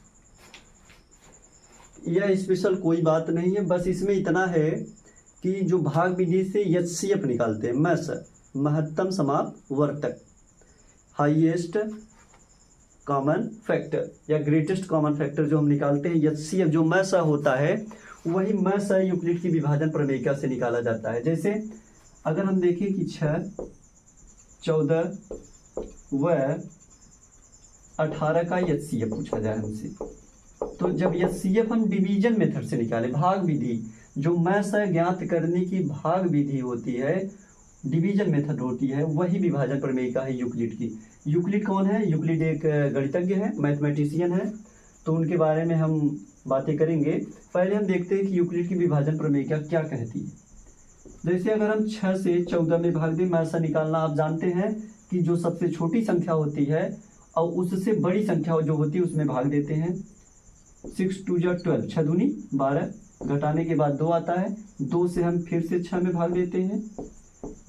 यह स्पेशल कोई बात नहीं है, बस इसमें इतना है कि जो भाग विधि से HCF निकालते हैं, मैस महत्तम समापवर्तक, हाईएस्ट कॉमन फैक्टर या ग्रेटेस्ट कॉमन फैक्टर जो हम निकालते हैं, HCF जो मैस होता है, वही मैस यूक्लिड की विभाजन प्रमेयिका से निकाला जाता है। जैसे अगर हम देखें कि 6, 14 व 18 का HCF पूछा जाए हमसे, तो जब HCF हम डिवीजन मेथड से निकाले, भाग विधि जो मैस ज्ञात करने की भाग विधि होती है, डिवीजन मेथड होती है, वही विभाजन प्रमेयिका है यूक्लिड की। यूक्लिड कौन है? यूक्लिड एक गणितज्ञ है, मैथमेटिशियन है, तो उनके बारे में हम बातें करेंगे। पहले हम देखते हैं कि यूक्लिड की विभाजन प्रमेयिका क्या कहती है। जैसे अगर हम 6 से 14 में भाग दें, मैस निकालना आप जानते हैं कि जो सबसे छोटी संख्या होती है और उससे बड़ी संख्या जो होती है उसमें भाग देते हैं। 6 2 जा 12, 6 दूनी 12, घटाने के बाद 2 आता है, 2 से हम फिर से 6 में भाग देते हैं,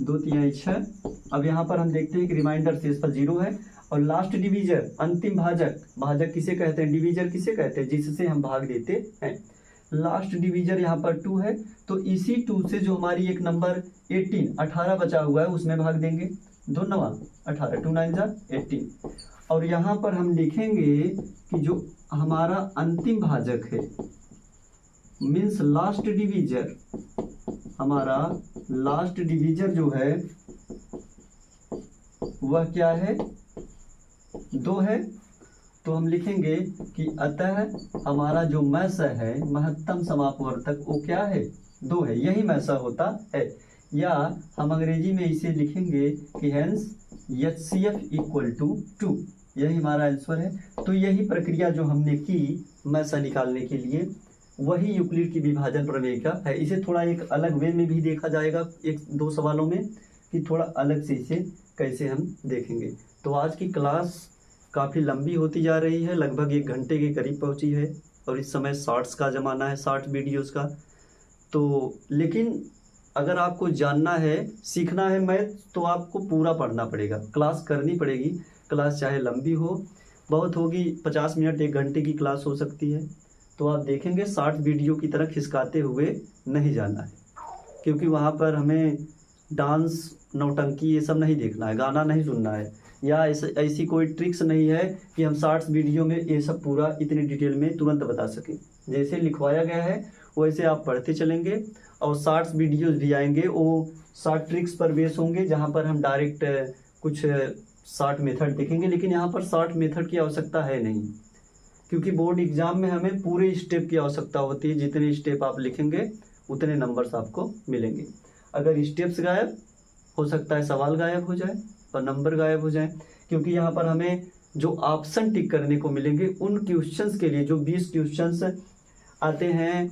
2 3 6। अब यहाँ पर हम देखते हैं कि रिमाइंडर शेष पर 0 है, और लास्ट डिवीजर अंतिम भाजक, भाजक किसे कहते हैं, डिवीजर किसे कहते हैं, जिससे हम भाग देते हैं। लास्ट डिवीजर यहाँ पर 2 है, तो इसी 2 से जो हमारी एक नंबर 18 बचा हुआ है उसमें भाग देंगे, 2 9 18, 2 9 जा 18। और यहाँ पर हम लिखेंगे कि जो हमारा अंतिम भाजक है, मीन्स लास्ट डिवीजर, हमारा लास्ट डिवीजर जो है वह क्या है, 2 है। तो हम लिखेंगे कि अतः हमारा जो मैस है, महत्तम समापवर्तक, वो क्या है, 2 है, यही मैसा होता है। या हम अंग्रेजी में इसे लिखेंगे कि हेंस HCF इक्वल टू 2, यही हमारा आंसर है। तो यही प्रक्रिया जो हमने की मैसा निकालने के लिए, वही यूक्लिड की विभाजन प्रमेयिका है। इसे थोड़ा एक अलग वे में भी देखा जाएगा, 1-2 सवालों में, कि थोड़ा अलग से इसे कैसे हम देखेंगे। तो आज की क्लास काफ़ी लंबी होती जा रही है, लगभग 1 घंटे के करीब पहुंची है, और इस समय शॉर्ट्स का ज़माना है, शॉर्ट वीडियोस का। तो लेकिन अगर आपको जानना है, सीखना है मैथ, तो आपको पूरा पढ़ना पड़ेगा, क्लास करनी पड़ेगी। क्लास चाहे लंबी हो, बहुत होगी 50 मिनट 1 घंटे की क्लास हो सकती है, तो आप देखेंगे शॉर्ट वीडियो की तरह खिसकाते हुए नहीं जाना है, क्योंकि वहाँ पर हमें डांस, नौटंकी ये सब नहीं देखना है, गाना नहीं सुनना है। या ऐसी कोई ट्रिक्स नहीं है कि हम शॉर्ट्स वीडियो में ये सब पूरा इतनी डिटेल में तुरंत बता सकें। जैसे लिखवाया गया है वैसे आप पढ़ते चलेंगे, और शॉर्ट्स वीडियोस भी आएंगे, वो शॉर्ट ट्रिक्स पर बेस होंगे, जहाँ पर हम डायरेक्ट कुछ शॉर्ट मेथड देखेंगे। लेकिन यहाँ पर शॉर्ट मेथड की आवश्यकता है नहीं, क्योंकि बोर्ड एग्जाम में हमें पूरे स्टेप की आवश्यकता होती है। जितने स्टेप आप लिखेंगे उतने नंबर्स आपको मिलेंगे। अगर स्टेप्स गायब, हो सकता है सवाल गायब हो जाए और नंबर गायब हो जाए, क्योंकि यहाँ पर हमें जो ऑप्शन टिक करने को मिलेंगे उन क्वेश्चंस के लिए, जो 20 क्वेश्चंस आते हैं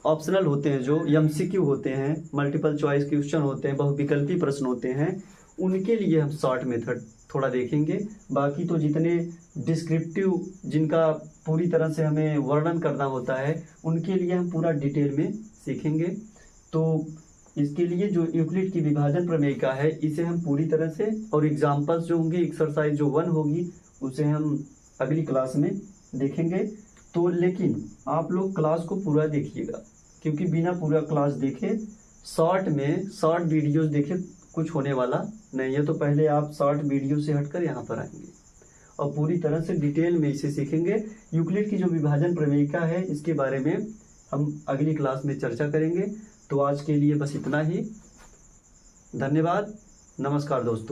ऑप्शनल होते हैं, जो एमसीक्यू होते हैं, मल्टीपल चॉइस क्वेश्चन होते हैं, बहुविकल्पी प्रश्न होते हैं, उनके लिए हम शॉर्ट मेथड थोड़ा देखेंगे। बाकी तो जितने डिस्क्रिप्टिव, जिनका पूरी तरह से हमें वर्णन करना होता है, उनके लिए हम पूरा डिटेल में सीखेंगे। तो इसके लिए जो यूक्लिड की विभाजन प्रमेयिका है, इसे हम पूरी तरह से, और एग्जाम्पल्स जो होंगे, एक्सरसाइज जो 1 होगी, उसे हम अगली क्लास में देखेंगे। तो लेकिन आप लोग क्लास को पूरा देखिएगा, क्योंकि बिना पूरा क्लास देखे शॉर्ट वीडियोस देखे कुछ होने वाला नहीं है। तो पहले आप शॉर्ट वीडियो से हटकर यहाँ पर आएंगे और पूरी तरह से डिटेल में इसे सीखेंगे। यूक्लिड की जो विभाजन प्रमेयिका है, इसके बारे में हम अगली क्लास में चर्चा करेंगे। तो आज के लिए बस इतना ही। धन्यवाद। नमस्कार दोस्तों।